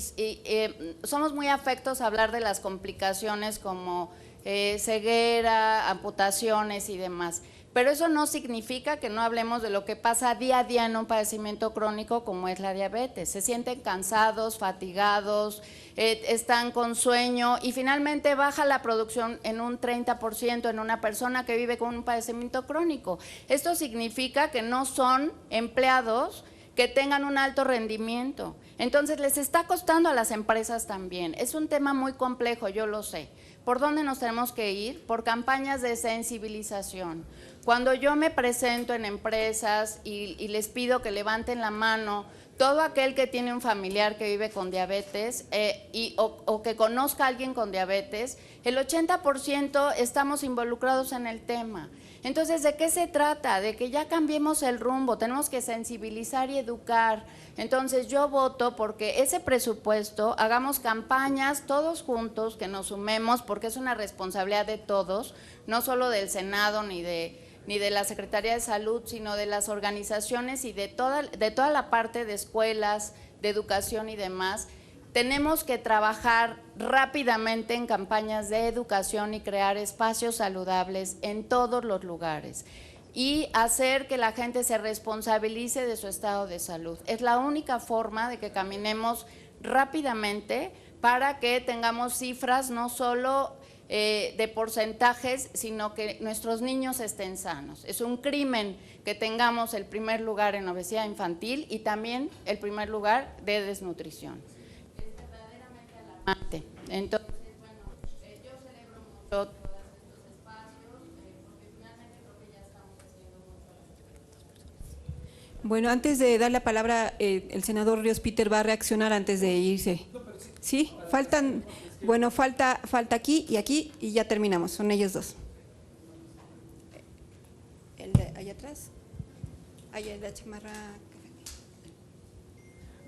somos muy afectos a hablar de las complicaciones como ceguera, amputaciones y demás. Pero eso no significa que no hablemos de lo que pasa día a día en un padecimiento crónico como es la diabetes. Se sienten cansados, fatigados, están con sueño y finalmente baja la producción en un 30% en una persona que vive con un padecimiento crónico. Esto significa que no son empleados que tengan un alto rendimiento. Entonces les está costando a las empresas también. Es un tema muy complejo, yo lo sé. ¿Por dónde nos tenemos que ir? Por campañas de sensibilización. Cuando yo me presento en empresas y les pido que levanten la mano, todo aquel que tiene un familiar que vive con diabetes o que conozca a alguien con diabetes, el 80% estamos involucrados en el tema. Entonces, ¿de qué se trata? De que ya cambiemos el rumbo, tenemos que sensibilizar y educar. Entonces, yo voto porque ese presupuesto, hagamos campañas todos juntos, que nos sumemos, porque es una responsabilidad de todos, no solo del Senado ni de la Secretaría de Salud, sino de las organizaciones y de toda la parte de escuelas, de educación y demás. Tenemos que trabajar rápidamente en campañas de educación y crear espacios saludables en todos los lugares y hacer que la gente se responsabilice de su estado de salud. Es la única forma de que caminemos rápidamente para que tengamos cifras no solo de porcentajes, sino que nuestros niños estén sanos. Es un crimen que tengamos el primer lugar en obesidad infantil y también el primer lugar de desnutrición. Es verdaderamente alarmante. Entonces, bueno, yo celebro mucho todos estos espacios, porque finalmente creo que ya estamos haciendo mucho. Bueno, antes de dar la palabra, el senador Ríos Peter va a reaccionar antes de irse. ¿Sí? Faltan… Bueno, falta aquí y ya terminamos, son ellos dos. El de allá atrás, allá en la chamarra.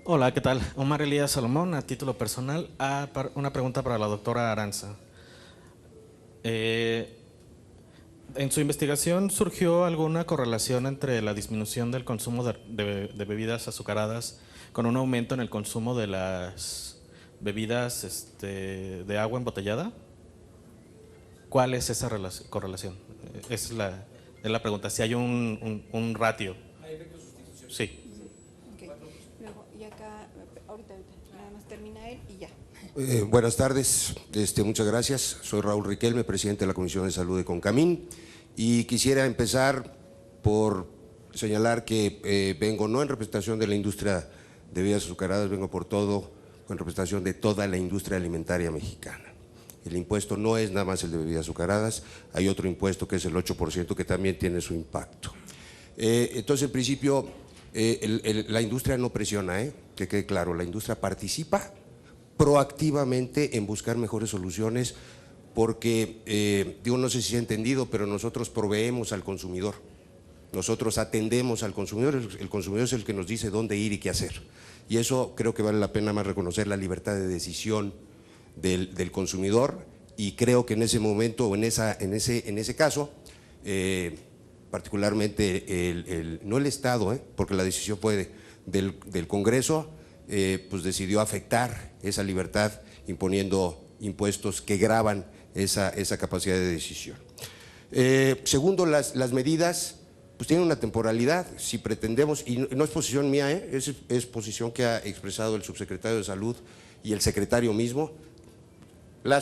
Hola, ¿qué tal? Omar Elías Salomón, a título personal, una pregunta para la doctora Aranza. En su investigación, ¿surgió alguna correlación entre la disminución del consumo de bebidas azucaradas con un aumento en el consumo de las bebidas de agua embotellada? ¿Cuál es esa correlación? Es la pregunta, si hay un ratio. ¿Hay efecto de sustitución? Sí. Okay. Luego, y acá, ahorita, nada más termina él y ya. Buenas tardes, muchas gracias. Soy Raúl Riquelme, presidente de la Comisión de Salud de CONCAMIN, y quisiera empezar por señalar que vengo no en representación de la industria de bebidas azucaradas, vengo en representación de toda la industria alimentaria mexicana. El impuesto no es nada más el de bebidas azucaradas, hay otro impuesto que es el 8% que también tiene su impacto. Entonces, en principio, la industria no presiona, que quede claro, la industria participa proactivamente en buscar mejores soluciones porque, no sé si se ha entendido, pero nosotros proveemos al consumidor, nosotros atendemos al consumidor, el consumidor es el que nos dice dónde ir y qué hacer. Y eso creo que vale la pena más reconocer la libertad de decisión del consumidor, y creo que en ese momento o en ese caso, particularmente no el Estado, porque la decisión fue del Congreso, pues decidió afectar esa libertad imponiendo impuestos que gravan esa capacidad de decisión. Segundo, las medidas pues tienen una temporalidad. Si pretendemos, y no es posición mía, es posición que ha expresado el subsecretario de Salud y el secretario mismo, la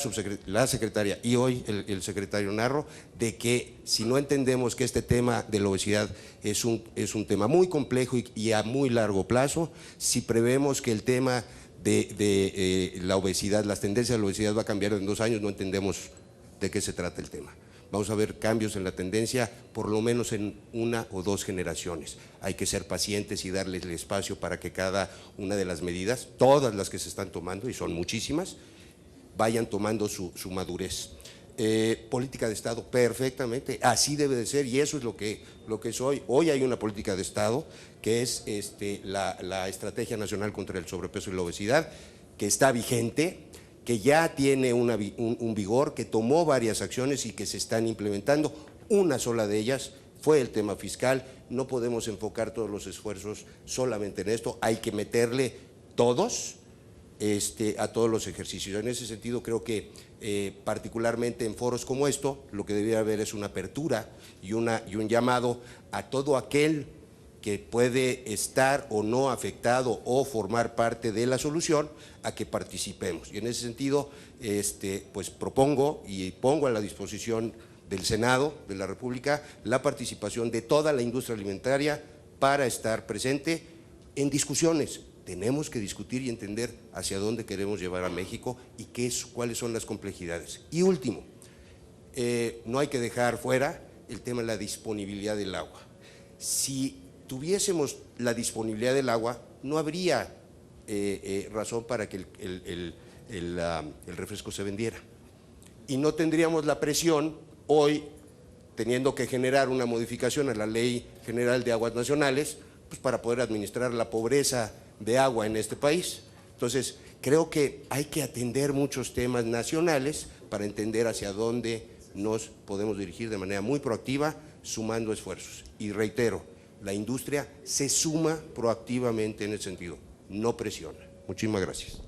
secretaria y hoy el secretario Narro, de que si no entendemos que este tema de la obesidad es un tema muy complejo y a muy largo plazo, si prevemos que el tema de la obesidad, las tendencias de la obesidad va a cambiar en 2 años, no entendemos de qué se trata el tema. Vamos a ver cambios en la tendencia por lo menos en 1 o 2 generaciones. Hay que ser pacientes y darles el espacio para que cada una de las medidas, todas las que se están tomando, y son muchísimas, vayan tomando su madurez. Política de Estado, perfectamente, así debe de ser, y eso es lo que es hoy. Hoy hay una política de Estado que es la Estrategia Nacional contra el Sobrepeso y la Obesidad, que está vigente, que ya tiene un vigor, que tomó varias acciones y que se están implementando. Una sola de ellas fue el tema fiscal. No podemos enfocar todos los esfuerzos solamente en esto, hay que meterle todos a todos los ejercicios. En ese sentido creo que particularmente en foros como esto, lo que debería haber es una apertura y un llamado a todo aquel que puede estar o no afectado o formar parte de la solución, a que participemos. Y en ese sentido, pues propongo y pongo a la disposición del Senado de la República la participación de toda la industria alimentaria para estar presente en discusiones. Tenemos que discutir y entender hacia dónde queremos llevar a México y cuáles son las complejidades. Y último, no hay que dejar fuera el tema de la disponibilidad del agua. Si tuviésemos la disponibilidad del agua, no habría razón para que el refresco se vendiera. Y no tendríamos la presión hoy, teniendo que generar una modificación a la Ley General de Aguas Nacionales, pues para poder administrar la pobreza de agua en este país. Entonces, creo que hay que atender muchos temas nacionales para entender hacia dónde nos podemos dirigir de manera muy proactiva, sumando esfuerzos. Y reitero, la industria se suma proactivamente en ese sentido, no presiona. Muchísimas gracias.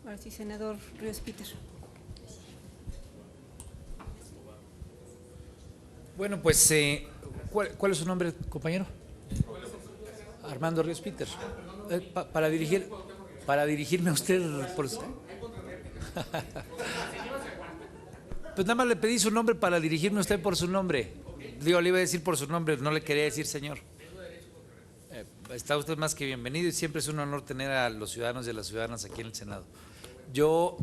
Ahora sí, senador Ríos Peter. Bueno, pues, ¿cuál es su nombre, compañero? Armando Ríos Peter. Para dirigirme a usted por usted. Pues nada más le pedí su nombre para dirigirme a usted por su nombre. Digo, le iba a decir por su nombre, no le quería decir señor. Está usted más que bienvenido y siempre es un honor tener a los ciudadanos y a las ciudadanas aquí en el Senado. Yo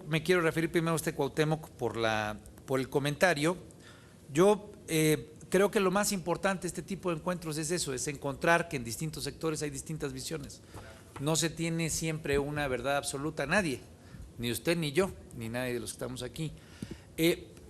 me quiero referir primero a usted, Cuauhtémoc, por el comentario. Yo creo que lo más importante de este tipo de encuentros es eso, es encontrar que en distintos sectores hay distintas visiones. No se tiene siempre una verdad absoluta, nadie, ni usted ni yo, ni nadie de los que estamos aquí.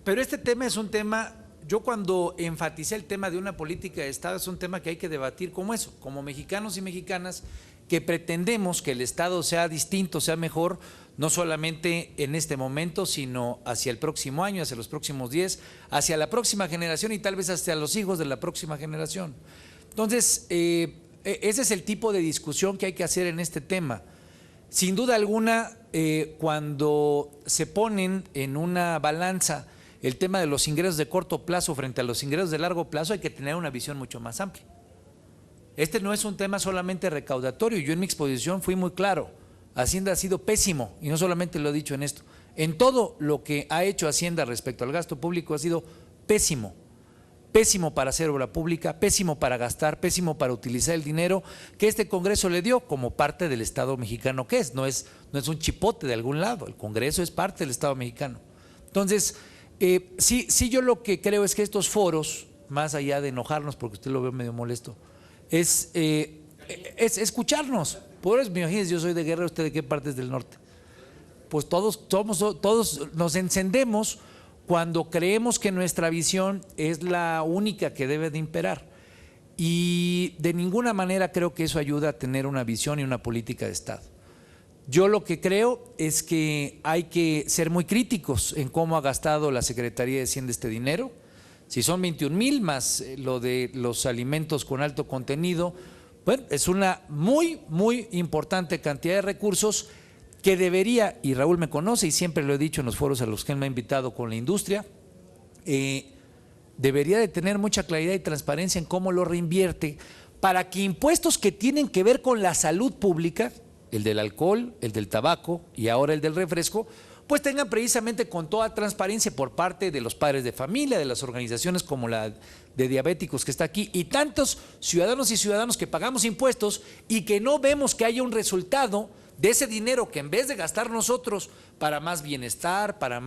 Pero este tema es un tema, yo cuando enfaticé el tema de una política de Estado, es un tema que hay que debatir como eso, como mexicanos y mexicanas que pretendemos que el Estado sea distinto, sea mejor, no solamente en este momento, sino hacia el próximo año, hacia los próximos 10, hacia la próxima generación y tal vez hacia los hijos de la próxima generación. Entonces, ese es el tipo de discusión que hay que hacer en este tema. Sin duda alguna, cuando se ponen en una balanza el tema de los ingresos de corto plazo frente a los ingresos de largo plazo, hay que tener una visión mucho más amplia. Este no es un tema solamente recaudatorio. Yo en mi exposición fui muy claro. Hacienda ha sido pésimo, y no solamente lo he dicho en esto, en todo lo que ha hecho Hacienda respecto al gasto público ha sido pésimo. Pésimo para hacer obra pública, pésimo para gastar, pésimo para utilizar el dinero que este Congreso le dio como parte del Estado mexicano que es. No es un chipote de algún lado, el Congreso es parte del Estado mexicano. Entonces, sí yo lo que creo es que estos foros, más allá de enojarnos porque usted lo ve medio molesto, es escucharnos. Por eso, imagínense, yo soy de Guerrero, ¿usted de qué partes del norte? Pues todos nos encendemos cuando creemos que nuestra visión es la única que debe de imperar. Y de ninguna manera creo que eso ayuda a tener una visión y una política de Estado. Yo lo que creo es que hay que ser muy críticos en cómo ha gastado la Secretaría de Hacienda este dinero. Si son 21,000 más lo de los alimentos con alto contenido, bueno, es una muy importante cantidad de recursos que debería, y Raúl me conoce y siempre lo he dicho en los foros a los que él me ha invitado con la industria, debería de tener mucha claridad y transparencia en cómo lo reinvierte, para que impuestos que tienen que ver con la salud pública, el del alcohol, el del tabaco y ahora el del refresco, pues tengan precisamente con toda transparencia por parte de los padres de familia, de las organizaciones como la de diabéticos que está aquí, y tantos ciudadanos y ciudadanos que pagamos impuestos y que no vemos que haya un resultado de ese dinero que en vez de gastar nosotros para más bienestar, para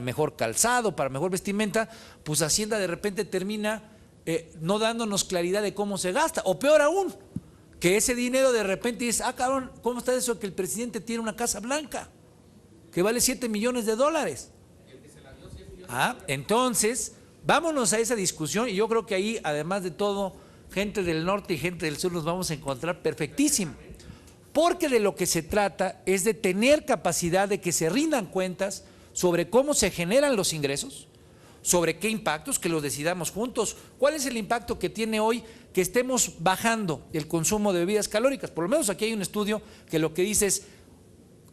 mejor calzado, para mejor vestimenta, pues Hacienda de repente termina no dándonos claridad de cómo se gasta, o peor aún, que ese dinero de repente dice, ah cabrón, ¿cómo está eso que el presidente tiene una casa blanca que vale $7 millones? Entonces, vámonos a esa discusión, y yo creo que ahí, además de todo, gente del norte y gente del sur nos vamos a encontrar perfectísimo, porque de lo que se trata es de tener capacidad de que se rindan cuentas sobre cómo se generan los ingresos, sobre qué impactos, que los decidamos juntos. ¿Cuál es el impacto que tiene hoy que estemos bajando el consumo de bebidas calóricas? Por lo menos aquí hay un estudio que lo que dice es,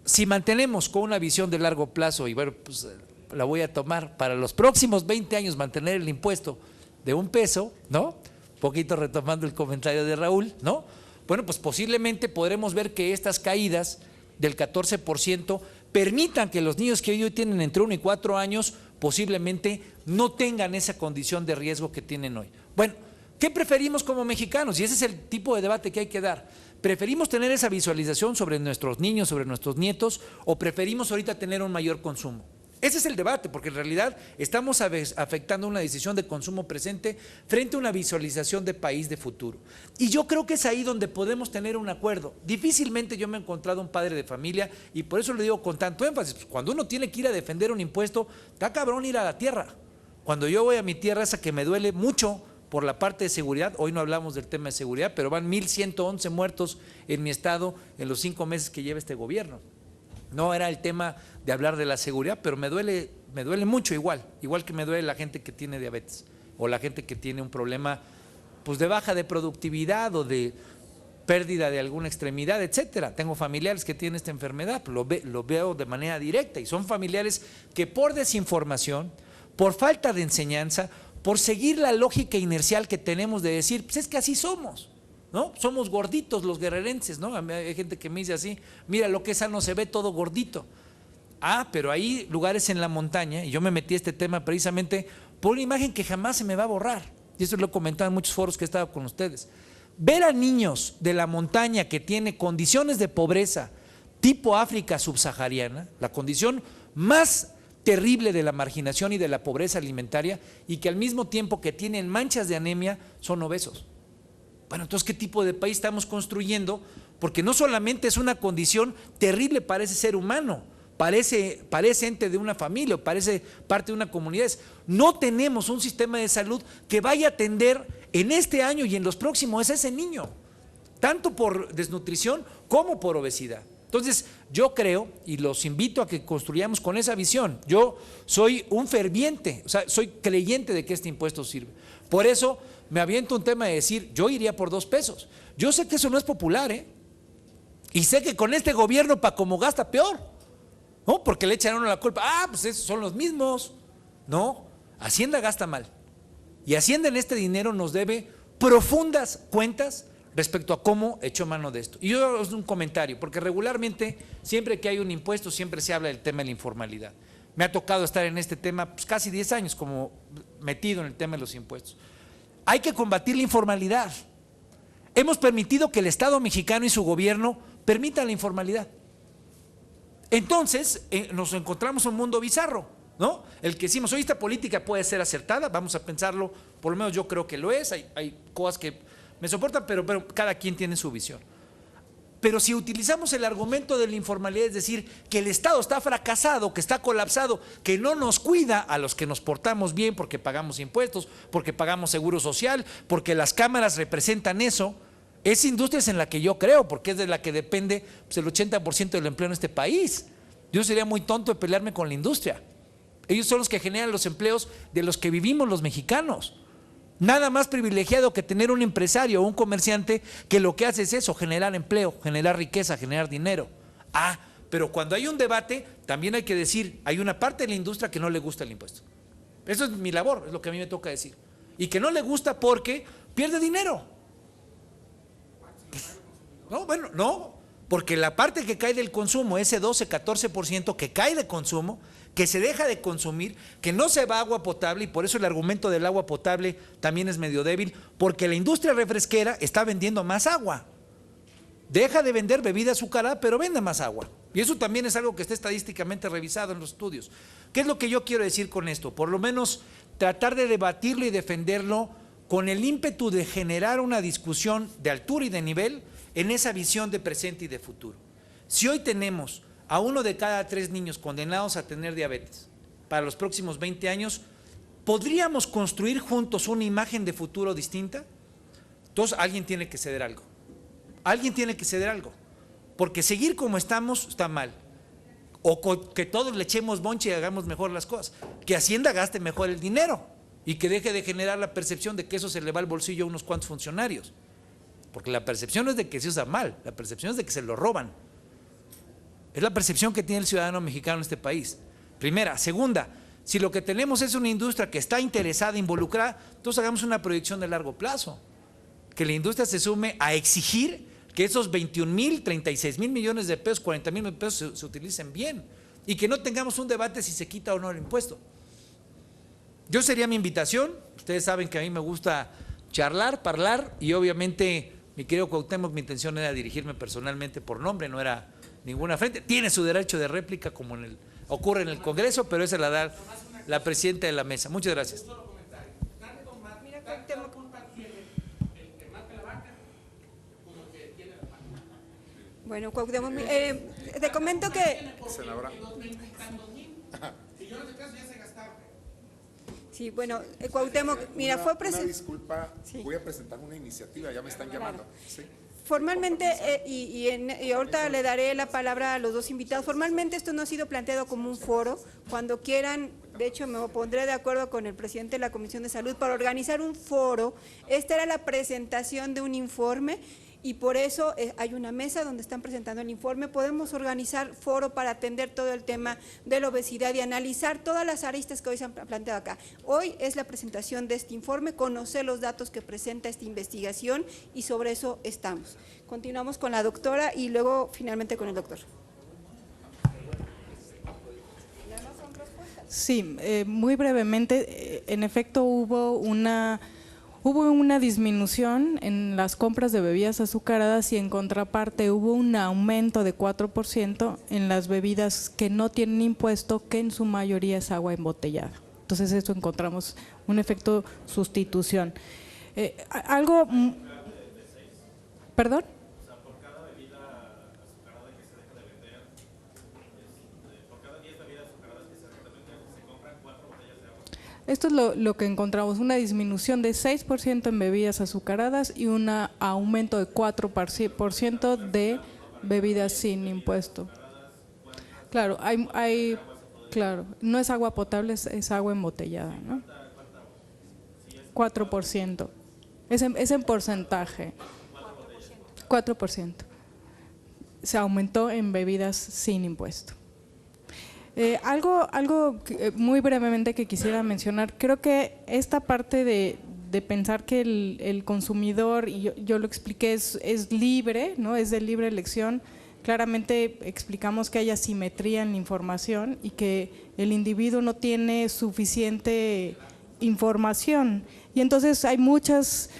si mantenemos con una visión de largo plazo, y bueno, pues la voy a tomar, para los próximos 20 años mantener el impuesto de $1, ¿no? Poquito retomando el comentario de Raúl, ¿no? Bueno, pues posiblemente podremos ver que estas caídas del 14% permitan que los niños que hoy tienen entre 1 y 4 años posiblemente no tengan esa condición de riesgo que tienen hoy. Bueno, ¿qué preferimos como mexicanos? Y ese es el tipo de debate que hay que dar. ¿Preferimos tener esa visualización sobre nuestros niños, sobre nuestros nietos, o preferimos ahorita tener un mayor consumo? Ese es el debate, porque en realidad estamos afectando una decisión de consumo presente frente a una visualización de país de futuro. Y yo creo que es ahí donde podemos tener un acuerdo. Difícilmente yo me he encontrado un padre de familia, y por eso lo digo con tanto énfasis, pues cuando uno tiene que ir a defender un impuesto, está cabrón ir a la tierra. Cuando yo voy a mi tierra, esa que me duele mucho por la parte de seguridad, hoy no hablamos del tema de seguridad, pero van 1,111 muertos en mi estado en los 5 meses que lleva este gobierno. No era el tema de hablar de la seguridad, pero me duele mucho igual que me duele la gente que tiene diabetes o la gente que tiene un problema pues de baja de productividad o de pérdida de alguna extremidad, etcétera. Tengo familiares que tienen esta enfermedad, lo veo de manera directa, y son familiares que por desinformación, por falta de enseñanza, por seguir la lógica inercial que tenemos de decir, pues es que así somos, ¿no? Somos gorditos los guerrerenses, ¿no? Hay gente que me dice así, mira, lo que es sano se ve todo gordito. Pero hay lugares en la montaña, y yo me metí a este tema precisamente por una imagen que jamás se me va a borrar, y eso lo he comentado en muchos foros que he estado con ustedes. Ver a niños de la montaña que tienen condiciones de pobreza tipo África subsahariana, la condición más terrible de la marginación y de la pobreza alimentaria, y que al mismo tiempo que tienen manchas de anemia son obesos. Bueno, entonces, ¿qué tipo de país estamos construyendo? Porque no solamente es una condición terrible para ese ser humano, parece ente de una familia, parece parte de una comunidad. No tenemos un sistema de salud que vaya a atender en este año y en los próximos a ese niño, tanto por desnutrición como por obesidad. Entonces, yo creo, y los invito a que construyamos con esa visión. Yo soy un ferviente, o sea, soy creyente de que este impuesto sirve. Por eso me aviento un tema de decir, yo iría por $2. Yo sé que eso no es popular, y sé que con este gobierno, para como gasta, peor, ¿no? Porque le echan a uno la culpa, pues esos son los mismos. No, Hacienda gasta mal, y Hacienda en este dinero nos debe profundas cuentas respecto a cómo echó mano de esto. Y yo os doy un comentario, porque regularmente, siempre que hay un impuesto, siempre se habla del tema de la informalidad. Me ha tocado estar en este tema pues, casi 10 años como metido en el tema de los impuestos. Hay que combatir la informalidad. Hemos permitido que el Estado mexicano y su gobierno permitan la informalidad. Entonces, nos encontramos en un mundo bizarro, ¿no? El que decimos, oye, esta política puede ser acertada, vamos a pensarlo, por lo menos yo creo que lo es, hay cosas que me soportan, pero cada quien tiene su visión. Pero si utilizamos el argumento de la informalidad, es decir, que el Estado está fracasado, que está colapsado, que no nos cuida a los que nos portamos bien porque pagamos impuestos, porque pagamos seguro social, porque las cámaras representan eso, esa industria es en la que yo creo, porque es de la que depende pues, el 80% del empleo en este país. Yo sería muy tonto de pelearme con la industria. Ellos son los que generan los empleos de los que vivimos los mexicanos. Nada más privilegiado que tener un empresario o un comerciante que lo que hace es eso, generar empleo, generar riqueza, generar dinero. Pero cuando hay un debate, también hay que decir, hay una parte de la industria que no le gusta el impuesto. Eso es mi labor, es lo que a mí me toca decir. Y que no le gusta porque pierde dinero. No, bueno, no, porque la parte que cae del consumo, ese 12-14% que cae de consumo, que se deja de consumir, que no se va a agua potable, y por eso el argumento del agua potable también es medio débil, porque la industria refresquera está vendiendo más agua. Deja de vender bebida azucarada, pero vende más agua. Y eso también es algo que está estadísticamente revisado en los estudios. ¿Qué es lo que yo quiero decir con esto? Por lo menos tratar de debatirlo y defenderlo con el ímpetu de generar una discusión de altura y de nivel en esa visión de presente y de futuro. Si hoy tenemos a 1 de cada 3 niños condenados a tener diabetes para los próximos 20 años, ¿podríamos construir juntos una imagen de futuro distinta? Entonces alguien tiene que ceder algo. Alguien tiene que ceder algo, porque seguir como estamos está mal. O que todos le echemos bonche y hagamos mejor las cosas. Que Hacienda gaste mejor el dinero y que deje de generar la percepción de que eso se le va al bolsillo a unos cuantos funcionarios. Porque la percepción no es de que se usa mal, la percepción es de que se lo roban. Es la percepción que tiene el ciudadano mexicano en este país. Primera. Segunda, si lo que tenemos es una industria que está interesada, involucrada, entonces hagamos una proyección de largo plazo. Que la industria se sume a exigir que esos 21,000, 36,000 millones de pesos, 40,000 millones de pesos se utilicen bien y que no tengamos un debate si se quita o no el impuesto. Yo sería mi invitación, ustedes saben que a mí me gusta charlar, parlar y obviamente mi querido Cuauhtémoc, mi intención era dirigirme personalmente por nombre, no era ninguna frente, tiene su derecho de réplica como ocurre en el Congreso, pero esa la da la presidenta de la mesa. Muchas gracias. Bueno, Cuauhtémoc, te comento que… Senadora. Sí, bueno, Cuauhtémoc, mira, fue Una disculpa, voy a presentar una iniciativa, ya me están llamando. ¿Sí? Formalmente, y ahorita le daré la palabra a los dos invitados, formalmente esto no ha sido planteado como un foro. Cuando quieran, de hecho me pondré de acuerdo con el presidente de la Comisión de Salud para organizar un foro. Esta era la presentación de un informe y por eso hay una mesa donde están presentando el informe. Podemos organizar foro para atender todo el tema de la obesidad y analizar todas las aristas que hoy se han planteado acá. Hoy es la presentación de este informe, conocer los datos que presenta esta investigación y sobre eso estamos. Continuamos con la doctora y luego finalmente con el doctor. Sí, muy brevemente, en efecto hubo una disminución en las compras de bebidas azucaradas y en contraparte hubo un aumento de 4% en las bebidas que no tienen impuesto, que en su mayoría es agua embotellada. Entonces esto encontramos un efecto sustitución. ¿Perdón? Esto es lo que encontramos, una disminución de 6% en bebidas azucaradas y un aumento de 4% de bebidas sin impuesto. Claro, claro, no es agua potable, es agua embotellada, ¿no? 4%. Es en porcentaje. 4%. Se aumentó en bebidas sin impuesto. Algo muy brevemente que quisiera mencionar, creo que esta parte de pensar que el consumidor, y yo lo expliqué, es libre, ¿no? Es de libre elección. Claramente explicamos que hay asimetría en la información y que el individuo no tiene suficiente información. Y entonces hay muchas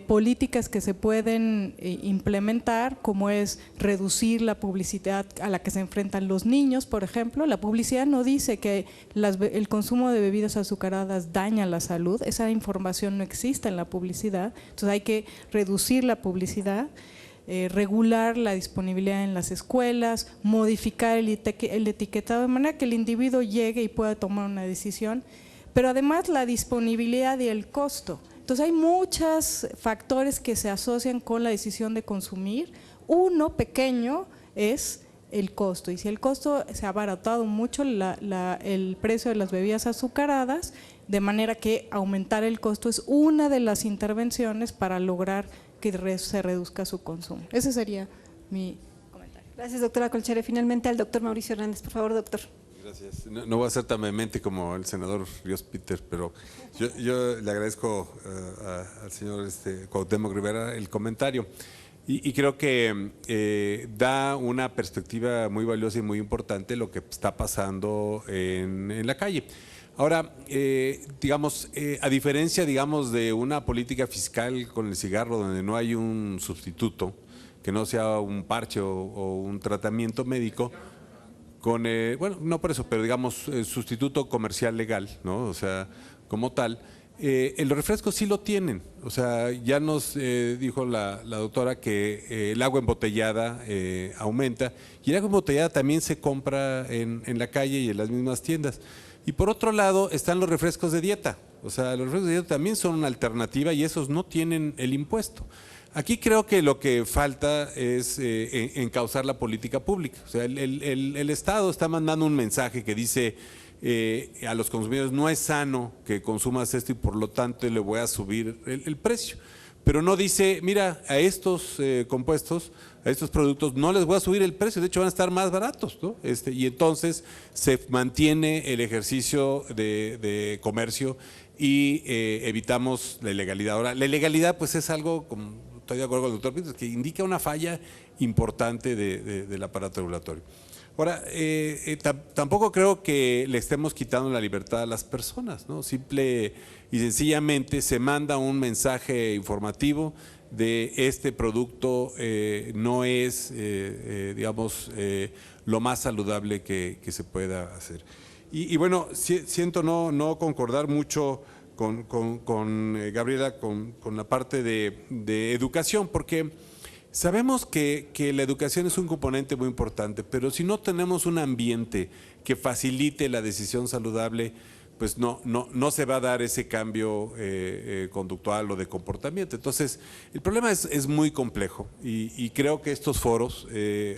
políticas que se pueden implementar, como es reducir la publicidad a la que se enfrentan los niños, por ejemplo. La publicidad no dice que el consumo de bebidas azucaradas daña la salud, esa información no existe en la publicidad, entonces hay que reducir la publicidad, regular la disponibilidad en las escuelas, modificar el etiquetado de manera que el individuo llegue y pueda tomar una decisión, pero además la disponibilidad y el costo. Entonces hay muchos factores que se asocian con la decisión de consumir. Uno pequeño es el costo, y si el costo se ha abaratado mucho el precio de las bebidas azucaradas, de manera que aumentar el costo es una de las intervenciones para lograr que se reduzca su consumo. Ese sería mi comentario. Gracias, doctora Colchere. Finalmente al doctor Mauricio Hernández, por favor, doctor. Gracias. No voy a ser tan vehemente como el senador Ríos Peter, pero yo le agradezco al señor Cuauhtémoc Rivera el comentario. Y creo que da una perspectiva muy valiosa y muy importante lo que está pasando en la calle. Ahora, digamos, a diferencia, digamos, de una política fiscal con el cigarro donde no hay un sustituto, que no sea un parche o un tratamiento médico, con, bueno, no por eso, pero digamos, sustituto comercial legal, ¿no? O sea, como tal. Los refrescos sí lo tienen, o sea, ya nos dijo la doctora que el agua embotellada aumenta y el agua embotellada también se compra en la calle y en las mismas tiendas. Y por otro lado están los refrescos de dieta, o sea, los refrescos de dieta también son una alternativa y esos no tienen el impuesto. Aquí creo que lo que falta es encauzar la política pública, o sea, el Estado está mandando un mensaje que dice a los consumidores no es sano que consumas esto y por lo tanto le voy a subir el precio, pero no dice mira a estos compuestos, a estos productos no les voy a subir el precio, de hecho van a estar más baratos, ¿no? Y entonces se mantiene el ejercicio de comercio y evitamos la ilegalidad. Ahora la ilegalidad pues es algo, como estoy de acuerdo con el doctor Pintos, que indica una falla importante del aparato regulatorio. Ahora, tampoco creo que le estemos quitando la libertad a las personas, ¿no? Simple y sencillamente se manda un mensaje informativo de este producto no es, digamos, lo más saludable que se pueda hacer. Y bueno, siento no concordar mucho con Gabriela con la parte de educación, porque sabemos que la educación es un componente muy importante, pero si no tenemos un ambiente que facilite la decisión saludable, pues no se va a dar ese cambio conductual o de comportamiento. Entonces, el problema es muy complejo y creo que estos foros,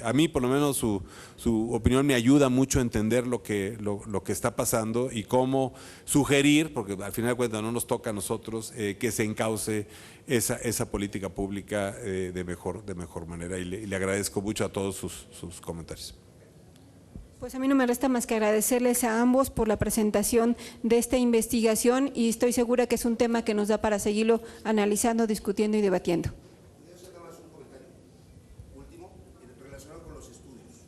a mí por lo menos su opinión me ayuda mucho a entender lo que está pasando y cómo sugerir, porque al final de cuentas no nos toca a nosotros, que se encauce esa política pública de mejor manera. Y le agradezco mucho a todos sus comentarios. Pues a mí no me resta más que agradecerles a ambos por la presentación de esta investigación y estoy segura que es un tema que nos da para seguirlo analizando, discutiendo y debatiendo. Relacionado con los estudios.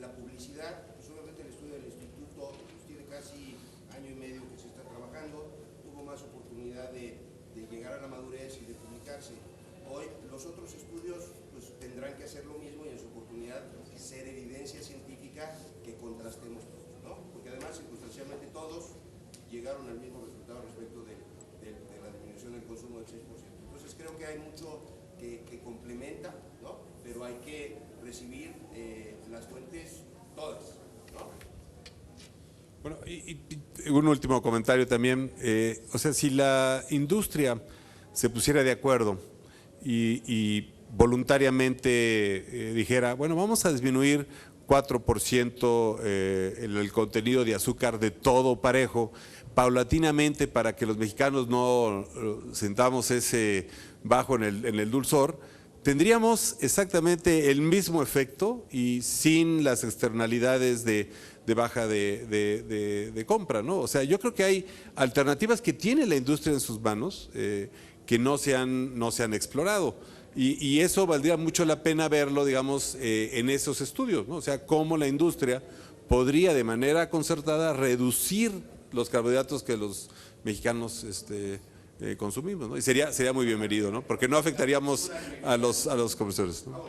La publicidad, pues obviamente el estudio del instituto pues tiene casi año y medio que se está trabajando, tuvo más oportunidad de llegar a la madurez y de publicarse. Hoy los otros estudios pues tendrán que hacer lo mismo y en su oportunidad ser evidencia científica que contrastemos todos, ¿no? Porque además circunstancialmente todos llegaron al mismo resultado respecto de la disminución del consumo del 6%. Entonces creo que hay mucho que complementa, ¿no? Pero hay que recibir las fuentes todas, ¿no? Bueno, y un último comentario también, o sea, si la industria se pusiera de acuerdo y voluntariamente dijera, bueno, vamos a disminuir 4% el contenido de azúcar de todo parejo, paulatinamente para que los mexicanos no sentamos ese bajo en el dulzor, tendríamos exactamente el mismo efecto y sin las externalidades de baja de compra, ¿no? O sea, yo creo que hay alternativas que tiene la industria en sus manos que no se han explorado. Y eso valdría mucho la pena verlo, digamos, en esos estudios, ¿no? O sea, cómo la industria podría de manera concertada reducir los carbohidratos que los mexicanos consumimos, ¿no? Y sería muy bienvenido, ¿no? Porque no afectaríamos a los consumidores, ¿no?